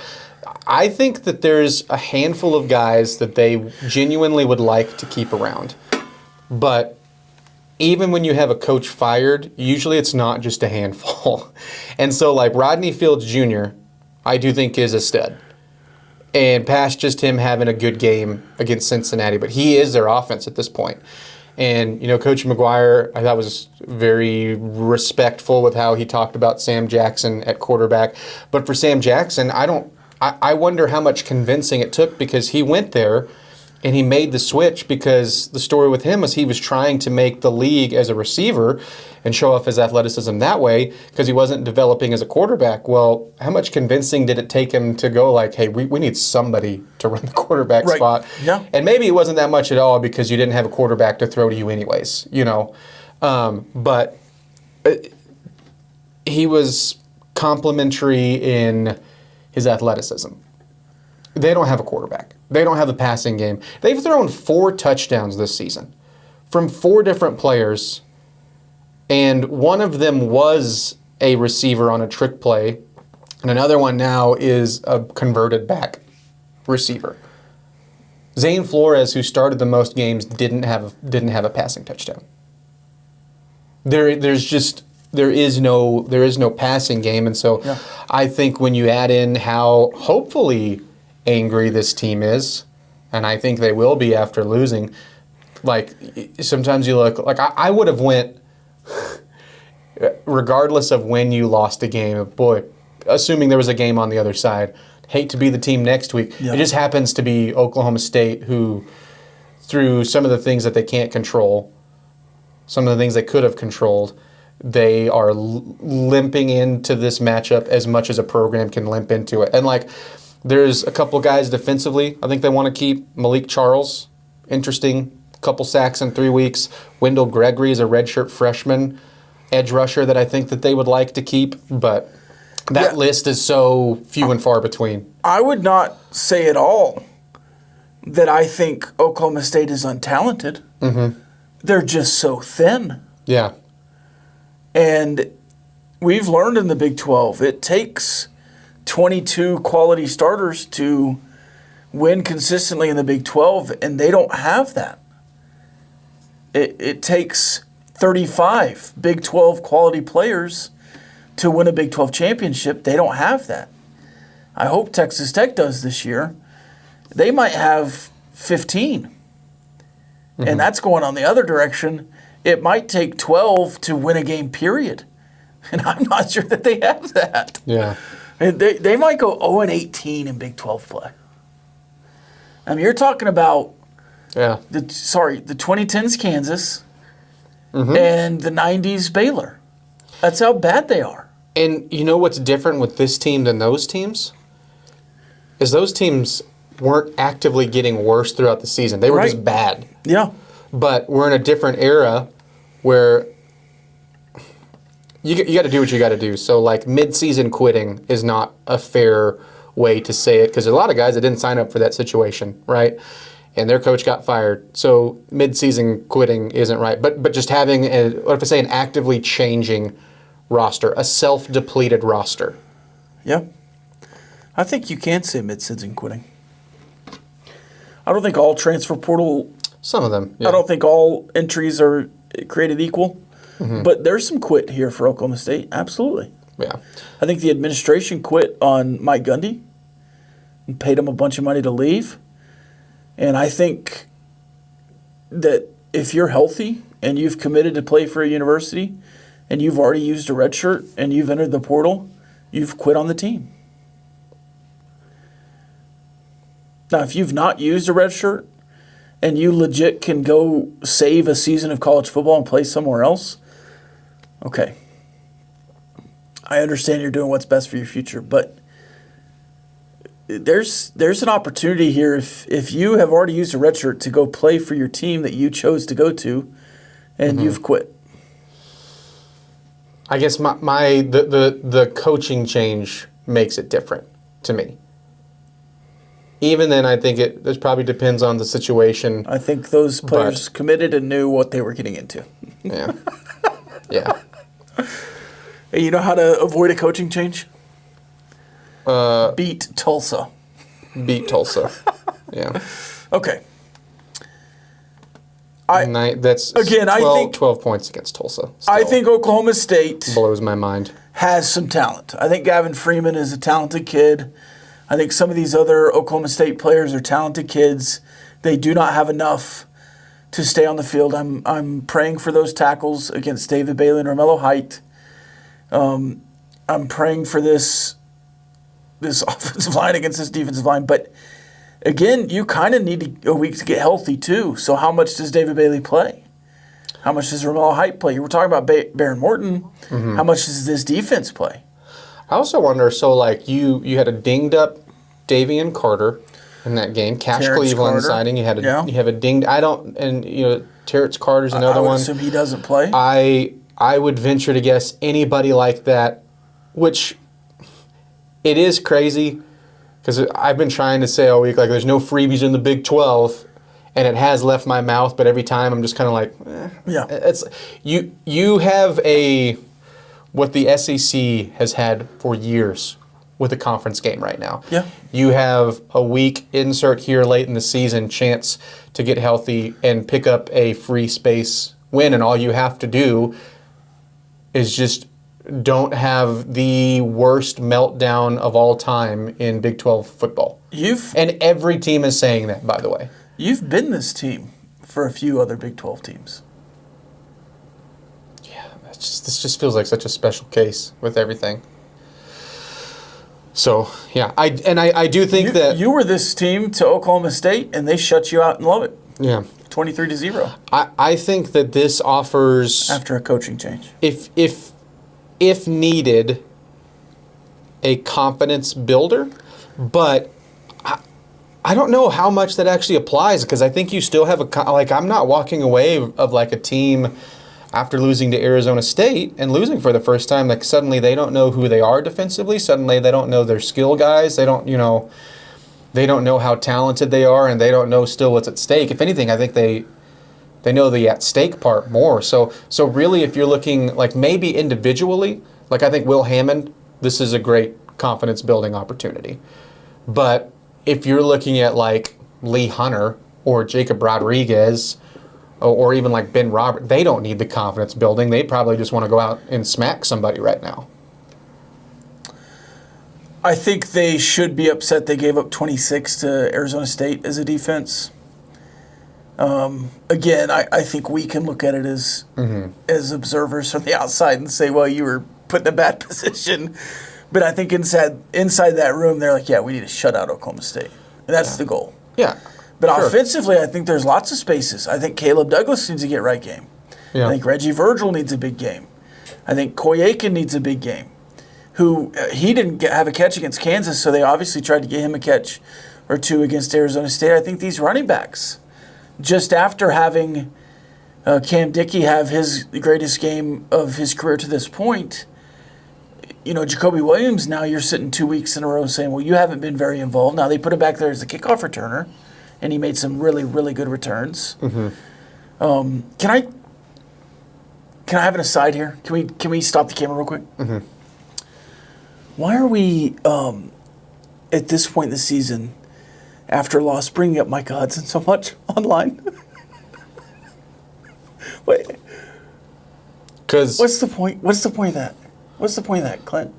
I think that there's a handful of guys that they genuinely would like to keep around. But even when you have a coach fired, usually it's not just a handful. And so like Rodney Fields Jr., I do think is a stud. And past just him having a good game against Cincinnati, but he is their offense at this point. And, Coach McGuire, I thought was very respectful with how he talked about Sam Jackson at quarterback. But for Sam Jackson, I wonder how much convincing it took, because he went there and he made the switch, because the story with him was he was trying to make the league as a receiver and show off his athleticism that way, because he wasn't developing as a quarterback. Well, how much convincing did it take him to go like, hey, we need somebody to run the quarterback spot? Yeah. And maybe it wasn't that much at all because you didn't have a quarterback to throw to you anyways, But he was complimentary in his athleticism. They don't have a quarterback. They don't have a passing game. They've thrown 4 touchdowns this season from 4 different players, and one of them was a receiver on a trick play, and another one now is a converted back receiver. Zane Flores, who started the most games, didn't have a passing touchdown. There is no passing game, and so I think when you add in how hopefully angry this team is, and I think they will be after losing, like sometimes you look like I would have went regardless of when you lost a game. Boy, assuming there was a game on the other side, hate to be the team next week. Yeah. It just happens to be Oklahoma State who, through some of the things that they can't control, some of the things they could have controlled, they are limping into this matchup as much as a program can limp into it. And, like, there's a couple guys defensively I think they want to keep. Malik Charles, interesting, couple sacks in 3 weeks. Wendell Gregory is a redshirt freshman edge rusher that I think that they would like to keep, but that list is so few and far between. I would not say at all that I think Oklahoma State is untalented. Mm-hmm. They're just so thin. Yeah. And we've learned in the Big 12, it takes 22 quality starters to win consistently in the Big 12, and they don't have that. It takes 35 Big 12 quality players to win a Big 12 championship. They don't have that. I hope Texas Tech does this year. They might have 15. Mm-hmm. And that's going on the other direction. It might take 12 to win a game, period. And I'm not sure that they have that. Yeah. They might go 0-18 in Big 12 play. I mean, you're talking about the 2010s Kansas and the 90s Baylor. That's how bad they are. And you know what's different with this team than those teams? Is those teams weren't actively getting worse throughout the season. They were just bad. Yeah. But we're in a different era where you got to do what you got to do. So, like, mid-season quitting is not a fair way to say it because there's a lot of guys that didn't sign up for that situation, right? And their coach got fired. So mid-season quitting isn't right. But just having, what if I say an actively changing roster, a self-depleted roster. Yeah. I think you can say mid-season quitting. I don't think all transfer portal... Some of them, yeah. I don't think all entries are created equal. Mm-hmm. But there's some quit here for Oklahoma State. Absolutely. Yeah. I think the administration quit on Mike Gundy and paid him a bunch of money to leave. And I think that if you're healthy and you've committed to play for a university and you've already used a red shirt and you've entered the portal, you've quit on the team. Now, if you've not used a red shirt and you legit can go save a season of college football and play somewhere else, okay. I understand you're doing what's best for your future, but there's an opportunity here if you have already used a red shirt to go play for your team that you chose to go to and you've quit. I guess the coaching change makes it different to me. Even then, I think it probably depends on the situation. I think those players committed and knew what they were getting into. Yeah. Yeah. Hey, you know how to avoid a coaching change? Beat Tulsa. Beat Tulsa. Yeah. Okay. That's 12 points against Tulsa. Still I think Oklahoma State blows my mind. Has some talent. I think Gavin Freeman is a talented kid. I think some of these other Oklahoma State players are talented kids. They do not have enough to stay on the field. I'm praying for those tackles against David Bailey and Romello Height. I'm praying for this offensive line against this defensive line. But, again, you kind of need a week to get healthy, too. So how much does David Bailey play? How much does Romello Height play? You were talking about Behren Morton. Mm-hmm. How much does this defense play? I also wonder, so, like, you had a dinged-up Davian Carter in that game. Cash Cleveland signing. You have a dinged... Terrence Carter's another one. I would assume he doesn't play. I would venture to guess anybody like that, which it is crazy because I've been trying to say all week, like, there's no freebies in the Big 12, and it has left my mouth, but every time I'm just kind of like, Yeah. It's you have what the SEC has had for years with a conference game right now. Yeah. You have a week insert here late in the season chance to get healthy and pick up a free space win, and all you have to do is just don't have the worst meltdown of all time in Big 12 football. And every team is saying that, by the way. You've been this team for a few other Big 12 teams. Yeah, this just feels like such a special case with everything. So, yeah, I do think that... You were this team to Oklahoma State, and they shut you out in Lubbock. Yeah. 23-0. I think that this offers... After a coaching change. If needed, a confidence builder, but I don't know how much that actually applies, because I think you still have I'm not walking away of like a team after losing to Arizona State and losing for the first time, like suddenly they don't know who they are defensively, suddenly they don't know their skill guys, they don't know how talented they are, and they don't know still what's at stake. If anything, I think they know the at stake part more. So really, if you're looking like maybe individually, like I think Will Hammond, this is a great confidence building opportunity. But if you're looking at like Lee Hunter or Jacob Rodriguez or even like Ben Robert, they don't need the confidence building. They probably just want to go out and smack somebody right now. I think they should be upset they gave up 26 to Arizona State as a defense. Again, I think we can look at it as observers from the outside and say, well, you were put in a bad position. But I think inside that room, they're like, yeah, we need to shut out Oklahoma State. And that's the goal. Yeah. But sure. Offensively, I think there's lots of spaces. I think Caleb Douglas needs to get right game. Yeah. I think Reggie Virgil needs a big game. I think Coy Aiken needs a big game. He didn't have a catch against Kansas, so they obviously tried to get him a catch or two against Arizona State. I think these running backs, just after having Cam Dickey have his greatest game of his career to this point, Jacoby Williams, now you're sitting 2 weeks in a row saying, well, you haven't been very involved. Now they put him back there as the kickoff returner, and he made some really, really good returns. Mm-hmm. Can I have an aside here? Can we stop the camera real quick? Mm-hmm. Why are we, at this point in the season, after a loss, bringing up Micah Hudson so much online? Wait. Because What's the point? What's the point of that? What's the point of that, Clint?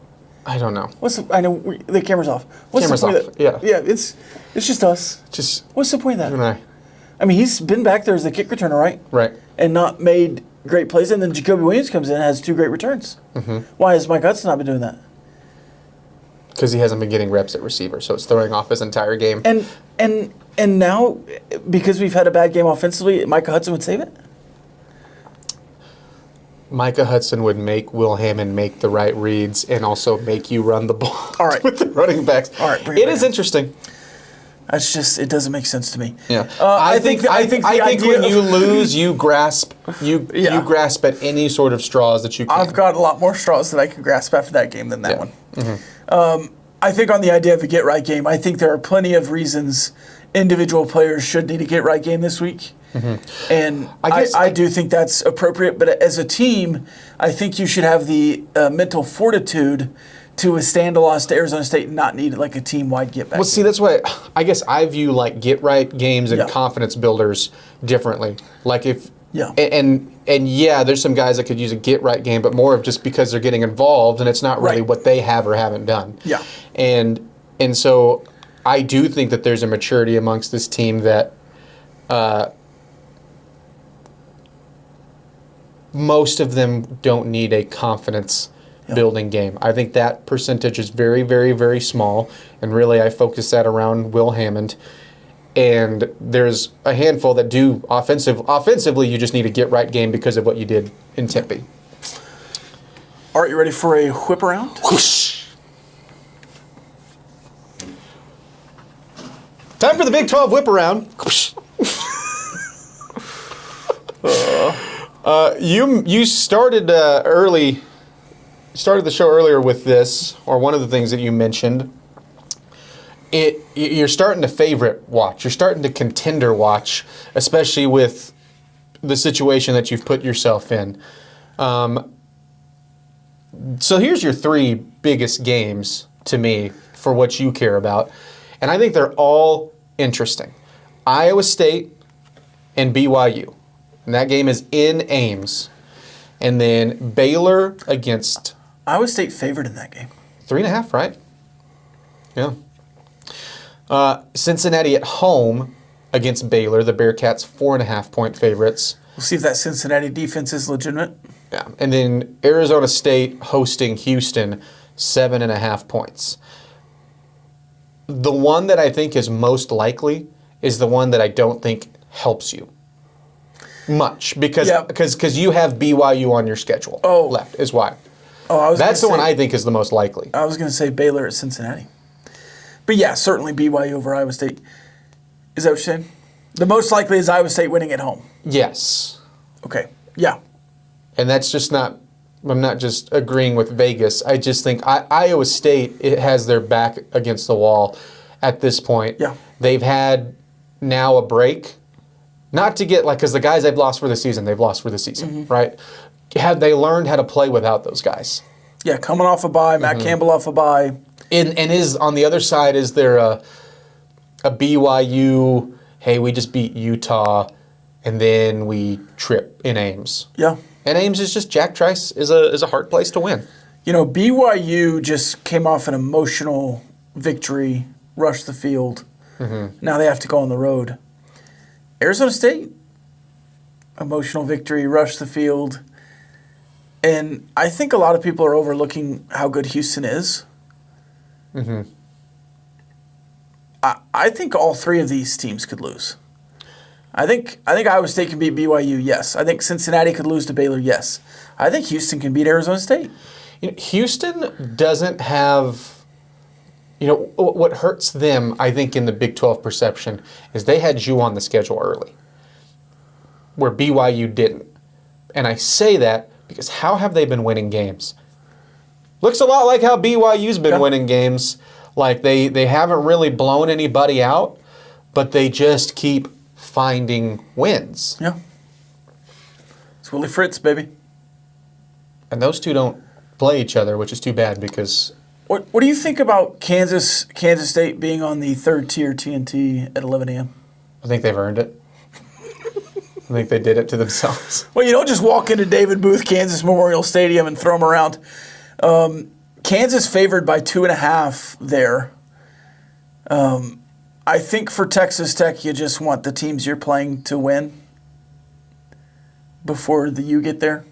I don't know. I know the camera's off. What's Camera's the point off. of that? Yeah, it's just us. Just What's the point of you that? and I mean, he's been back there as the kick returner, right? Right. And not made great plays, and then Jacoby Williams comes in and has 2 great returns. Mm-hmm. Why has Mike Hudson not been doing that? Because he hasn't been getting reps at receiver, so it's throwing off his entire game. And now, because we've had a bad game offensively, Micah Hudson would save it? Micah Hudson would make Will Hammond make the right reads and also make you run the ball All right. with the running backs. All right, it is interesting. That's just, it doesn't make sense to me. Yeah, I think when you lose, you grasp at any sort of straws that you can. I've got a lot more straws that I can grasp after that game than that one. Mm-hmm. I think on the idea of a get-right game, I think there are plenty of reasons individual players should need a get-right game this week. Mm-hmm. And I do think that's appropriate. But as a team, I think you should have the mental fortitude to withstand a loss to Arizona State and not need like a team-wide get-back. Well, see, that's why I guess I view like get-right games and confidence builders differently. Like if and yeah, there's some guys that could use a get-right game, but more of just because they're getting involved and it's not really what they have or haven't done. Yeah. And so I do think that there's a maturity amongst this team that most of them don't need a confidence building game. I think that percentage is very, very, very small, and really I focus that around Will Hammond. And there's a handful that do offensively, you just need a get-right game because of what you did in Tempe. All right, you ready for a whip around? Whoosh. Time for the Big 12 whip around. You started started the show earlier with this, or one of the things that you mentioned. You're starting to favorite watch. You're starting to contender watch, especially with the situation that you've put yourself in. So here's your 3 biggest games to me for what you care about. And I think they're all interesting. Iowa State and BYU. And that game is in Ames. And then Baylor against... Iowa State favored in that game. 3.5, right? Yeah. Cincinnati at home against Baylor. The Bearcats 4.5-point favorites. We'll see if that Cincinnati defense is legitimate. Yeah. And then Arizona State hosting Houston, 7.5 points. the one that I think is most likely is the one that I don't think helps you much because you have BYU on your schedule left is why. That's the one I think is the most likely. I was going to say Baylor at Cincinnati. But yeah, certainly BYU over Iowa State. Is that what you're saying? The most likely is Iowa State winning at home. Yes. Okay. Yeah. And that's just not, I'm not just agreeing with Vegas. I just think Iowa State, it has their back against the wall at this point. Yeah. They've had now a break. Not to get, because the guys they've lost for the season, right? Have they learned how to play without those guys? Yeah, coming off a bye, Matt Campbell off a bye. And is on the other side, is there a BYU, hey, we just beat Utah, and then we trip in Ames? Yeah. And Ames is just, Jack Trice is a hard place to win. BYU just came off an emotional victory, rushed the field. Now they have to go on the road. Arizona State, emotional victory, rushed the field. And I think a lot of people are overlooking how good Houston is. I think all three of these teams could lose. I think Iowa State can beat BYU, yes. I think Cincinnati could lose to Baylor, yes. I think Houston can beat Arizona State. Houston doesn't have, what hurts them, I think, in the Big 12 perception is they had you on the schedule early, where BYU didn't. And I say that because how have they been winning games? Looks a lot like how BYU's been winning games. Like they haven't really blown anybody out, but they just keep finding wins. Yeah. It's Willie Fritz, baby. And those two don't play each other, which is too bad because... What do you think about Kansas State being on the third tier TNT at 11 a.m.? I think they've earned it. I think they did it to themselves. Well, you don't just walk into David Booth, Kansas Memorial Stadium and throw them around. Kansas favored by 2.5 there. I think for Texas Tech, you just want the teams you're playing to win before you get there.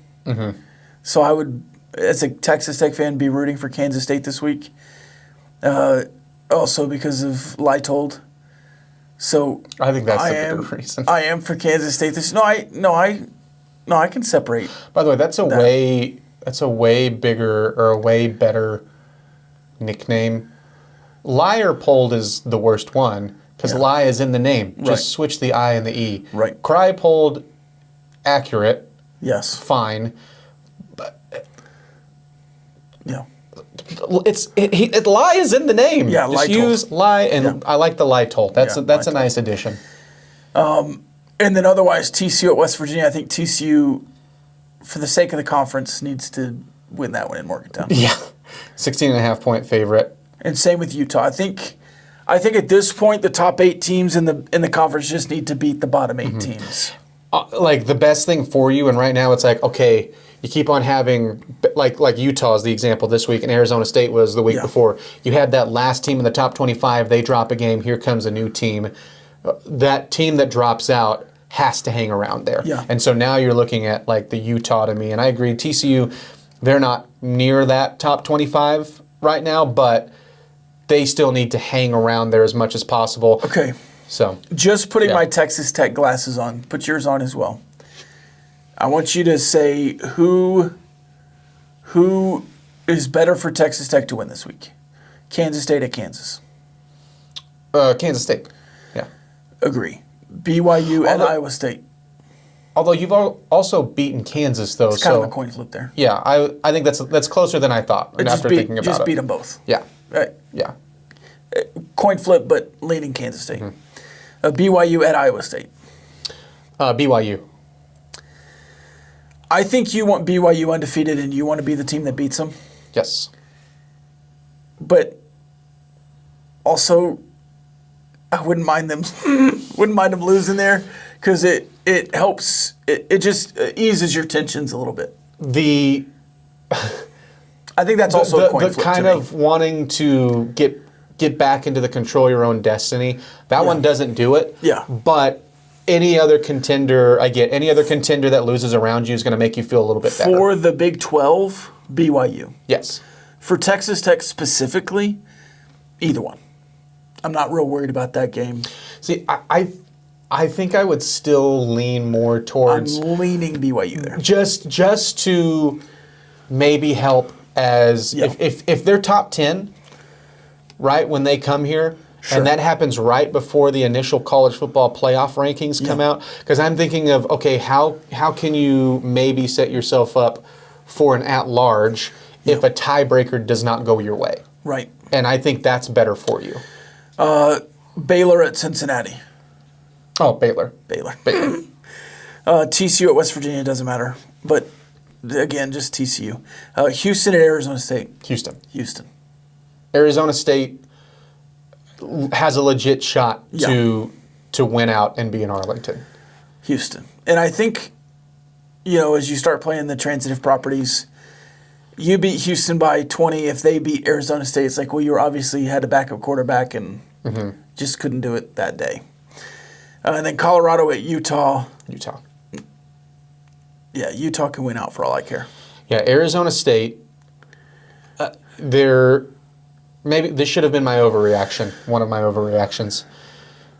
So I would, as a Texas Tech fan, be rooting for Kansas State this week. Also because of Leitold. So I think that's the bigger reason. I am for Kansas State. I can separate. By the way, that's a way bigger or a way better nickname. Leopold is the worst one because lie is in the name. Just switch the I and the E. Right. Crypold, accurate. Yes. Fine. But yeah. It lie is in the name. Yeah, just use lie, and I like the Leitold. That's a nice addition. And then otherwise, TCU at West Virginia. I think TCU, for the sake of the conference, needs to win that one in Morgantown. Yeah, 16.5-point favorite. And same with Utah. I think at this point, the top 8 teams in the conference just need to beat the bottom 8 teams. Like the best thing for you, and right now it's like, okay, you keep on having, like Utah is the example this week, and Arizona State was the week before. You had that last team in the top 25, they drop a game, here comes a new team. That team that drops out has to hang around there. Yeah. And so now you're looking at like the Utah to me, and I agree, TCU, they're not near that top 25 right now, but they still need to hang around there as much as possible. Okay. So just putting my Texas Tech glasses on. Put yours on as well. I want you to say who is better for Texas Tech to win this week. Kansas State at Kansas. Kansas State. Yeah. Agree. BYU at Iowa State. Although you've also beaten Kansas, though. It's kind of a coin flip there. Yeah, I think that's closer than I thought thinking about it. Just beat them both. Yeah. Right. Yeah. Coin flip, but leaning Kansas State. BYU at Iowa State. BYU. I think you want BYU undefeated and you want to be the team that beats them. Yes. But also, I wouldn't mind them losing there because it helps. It just eases your tensions a little bit. I think that's also a coin flip kind to of wanting to get back into the control your own destiny. That one doesn't do it. Yeah. But any other contender that loses around you is going to make you feel a little bit better. For the Big 12, BYU. Yes. For Texas Tech specifically, either one. I'm not real worried about that game. See, I think I would still lean more towards I'm leaning BYU there. just to maybe help as if they're top 10, right, when they come here, and that happens right before the initial college football playoff rankings come out, because I'm thinking of, okay, how can you maybe set yourself up for an at-large if a tiebreaker does not go your way? Right. And I think that's better for you. Baylor at Cincinnati. Oh, Baylor. TCU at West Virginia, doesn't matter. But, again, just TCU. Houston at Arizona State. Houston. Arizona State has a legit shot to win out and be in Arlington. Houston. And I think, as you start playing the transitive properties, you beat Houston by 20. If they beat Arizona State, it's like, well, you obviously had a backup quarterback and just couldn't do it that day. And then Colorado at Utah. Yeah, Utah can win out for all I care. Yeah, Arizona State, maybe this should have been my overreaction, one of my overreactions.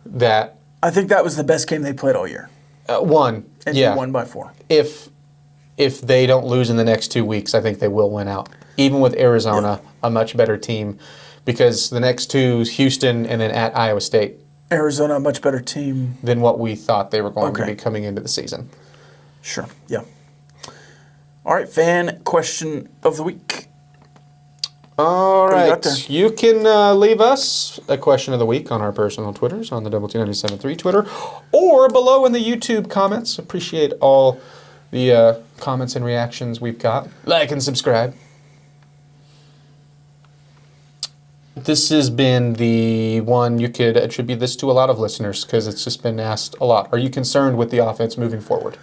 That I think that was the best game they played all year. And they won by 4. If they don't lose in the next 2 weeks, I think they will win out. Even with Arizona, a much better team, because the next two is Houston and then at Iowa State. Arizona, a much better team than what we thought they were going to be coming into the season. Sure, yeah. All right, fan question of the week. All right, you can leave us a question of the week on our personal Twitters, on the Double T97.3 Twitter, or below in the YouTube comments. Appreciate all the comments and reactions we've got. Like and subscribe. This has been the one you could attribute this to a lot of listeners because it's just been asked a lot. Are you concerned with the offense moving forward?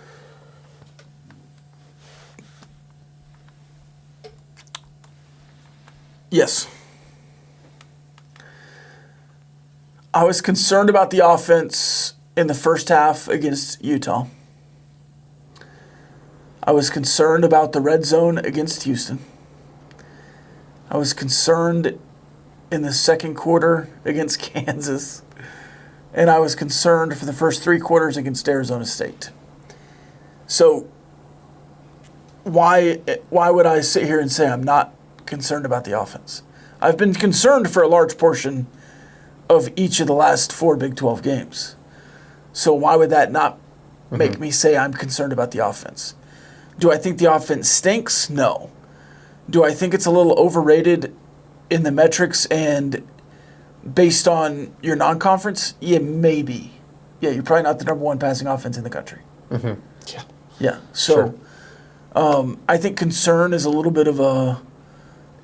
Yes. I was concerned about the offense in the first half against Utah. I was concerned about the red zone against Houston. I was concerned in the second quarter against Kansas. And I was concerned for the first 3 quarters against Arizona State. So why would I sit here and say I'm not concerned about the offense? I've been concerned for a large portion of each of the last 4 Big 12 games. So why would that not make me say I'm concerned about the offense? Do I think the offense stinks? No. Do I think it's a little overrated in the metrics and based on your non-conference? Yeah, maybe. Yeah, you're probably not the number 1 passing offense in the country. Yeah. So I think concern is a little bit of a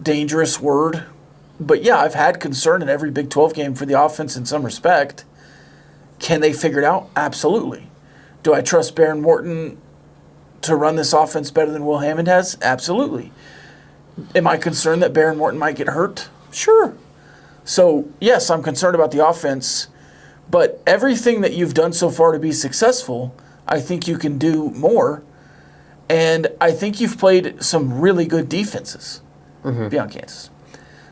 dangerous word. But yeah, I've had concern in every Big 12 game for the offense in some respect. Can they figure it out? Absolutely. Do I trust Behren Morton to run this offense better than Will Hammond has? Absolutely. Am I concerned that Behren Morton might get hurt? Sure. So, yes, I'm concerned about the offense, but everything that you've done so far to be successful, I think you can do more. And I think you've played some really good defenses beyond Kansas.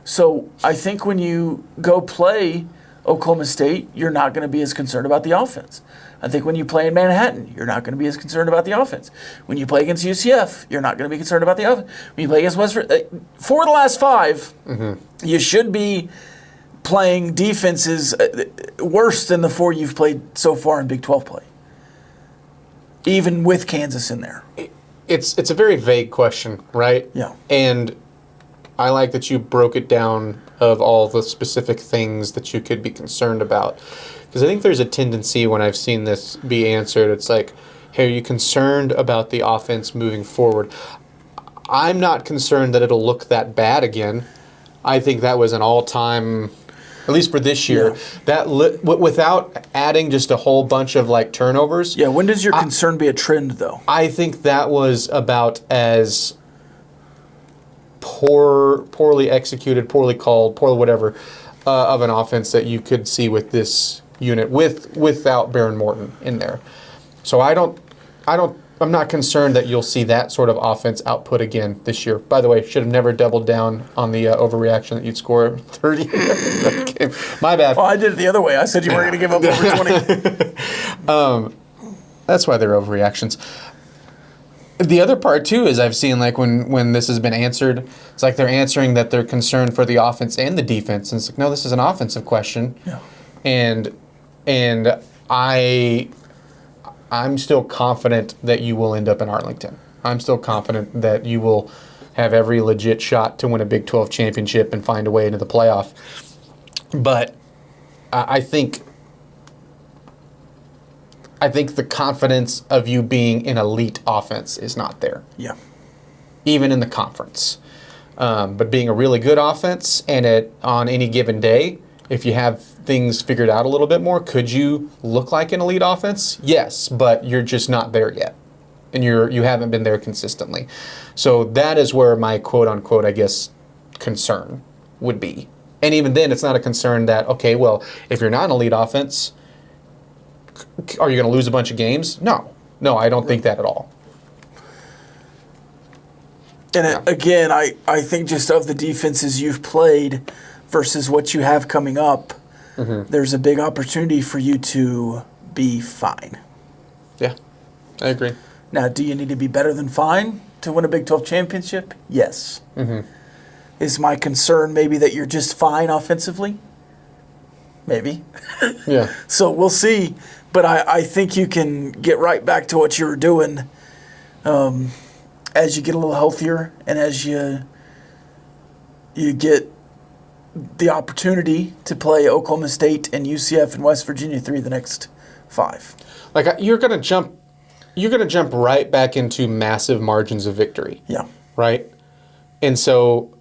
So I think when you go play Oklahoma State, you're not going to be as concerned about the offense. I think when you play in Manhattan, you're not going to be as concerned about the offense. When you play against UCF, you're not going to be concerned about the offense. When you play against West Virginia, 4 of the last 5, you should be playing defenses worse than the 4 you've played so far in Big 12 play, even with Kansas in there. It's a very vague question, right? Yeah. And I like that you broke it down of all the specific things that you could be concerned about. Because I think there's a tendency when I've seen this be answered, it's like, hey, are you concerned about the offense moving forward? I'm not concerned that it'll look that bad again. I think that was an all-time, at least for this year, without adding just a whole bunch of like turnovers. Yeah, when does your concern be a trend, though? I think that was about as poorly executed, poorly called, poorly whatever, of an offense that you could see with this unit without Behren Morton in there. So I don't I'm not concerned that you'll see that sort of offense output again this year. By the way, should have never doubled down on the overreaction that you'd score 30 in that game. My bad. Well, I did it the other way. I said you weren't going to give up over 20. That's why they're overreactions. The other part, too, is I've seen, like, when this has been answered, it's like they're answering that they're concerned for the offense and the defense. And it's like, no, this is an offensive question. Yeah. And I'm still confident that you will end up in Arlington. I'm still confident that you will have every legit shot to win a Big 12 championship and find a way into the playoff. But I think the confidence of you being an elite offense is not there. Yeah. Even in the conference. But being a really good offense and on any given day, if you have things figured out a little bit more, could you look like an elite offense? Yes, but you're just not there yet. And you haven't been there consistently. So that is where my quote-unquote, I guess, concern would be. And even then, it's not a concern that, okay, well, if you're not an elite offense, are you going to lose a bunch of games? No, I don't think that at all. And again, I think just of the defenses you've played versus what you have coming up, there's a big opportunity for you to be fine. Yeah, I agree. Now, do you need to be better than fine to win a Big 12 championship? Yes. Is my concern maybe that you're just fine offensively? Maybe. Yeah. So we'll see. But I think you can get right back to what you were doing as you get a little healthier and as you get the opportunity to play Oklahoma State and UCF and West Virginia through the next 5. Like you're gonna jump right back into massive margins of victory. Yeah. Right. And so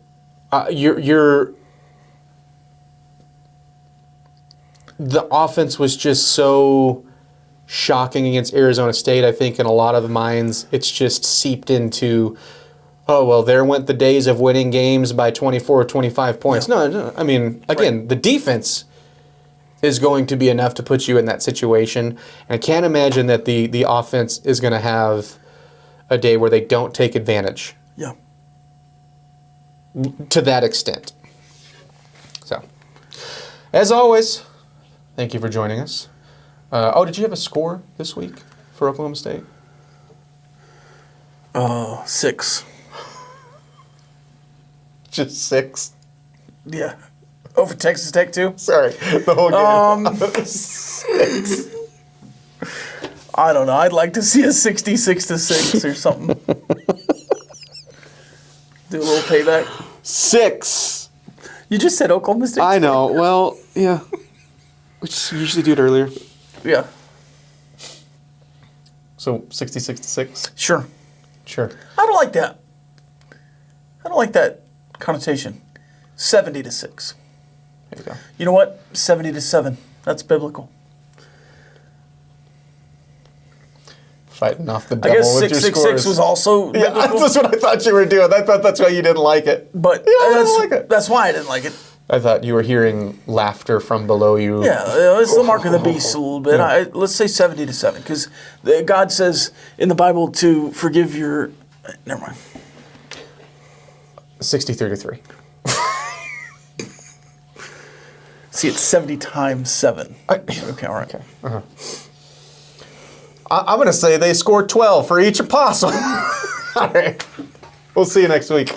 the offense was just so shocking against Arizona State. I think in a lot of minds, it's just seeped into, oh, well, there went the days of winning games by 24 or 25 points. Yeah. No, I mean, again, the defense is going to be enough to put you in that situation. And I can't imagine that the offense is going to have a day where they don't take advantage. Yeah. To that extent. So, as always, thank you for joining us. Did you have a score this week for Oklahoma State? 6. Just 6? Yeah. Over Texas Tech, too? Sorry, the whole game. 6. I don't know. I'd like to see a 66-6 or something. Do a little payback. 6. You just said Oklahoma State. I know. Well, yeah. We just usually do it earlier. Yeah. So 66-6? Sure. Sure. I don't like that. I don't like that connotation. 70-6. There you go. You know what? 70-7. That's biblical. Fighting off the I devil guess with your 666 scores. was also Yeah, biblical. that's what I thought you were doing. I thought that's why you didn't like it. But yeah, I didn't like it. that's why I didn't like it. I thought you were hearing laughter from below you. Yeah, it's the mark of the beast a little bit. Yeah. Let's say 70-7, because God says in the Bible to forgive your. Never mind. 63-3. See, it's 70 times 7. Okay, all right. Okay. I'm going to say they scored 12 for each apostle. All right. We'll see you next week.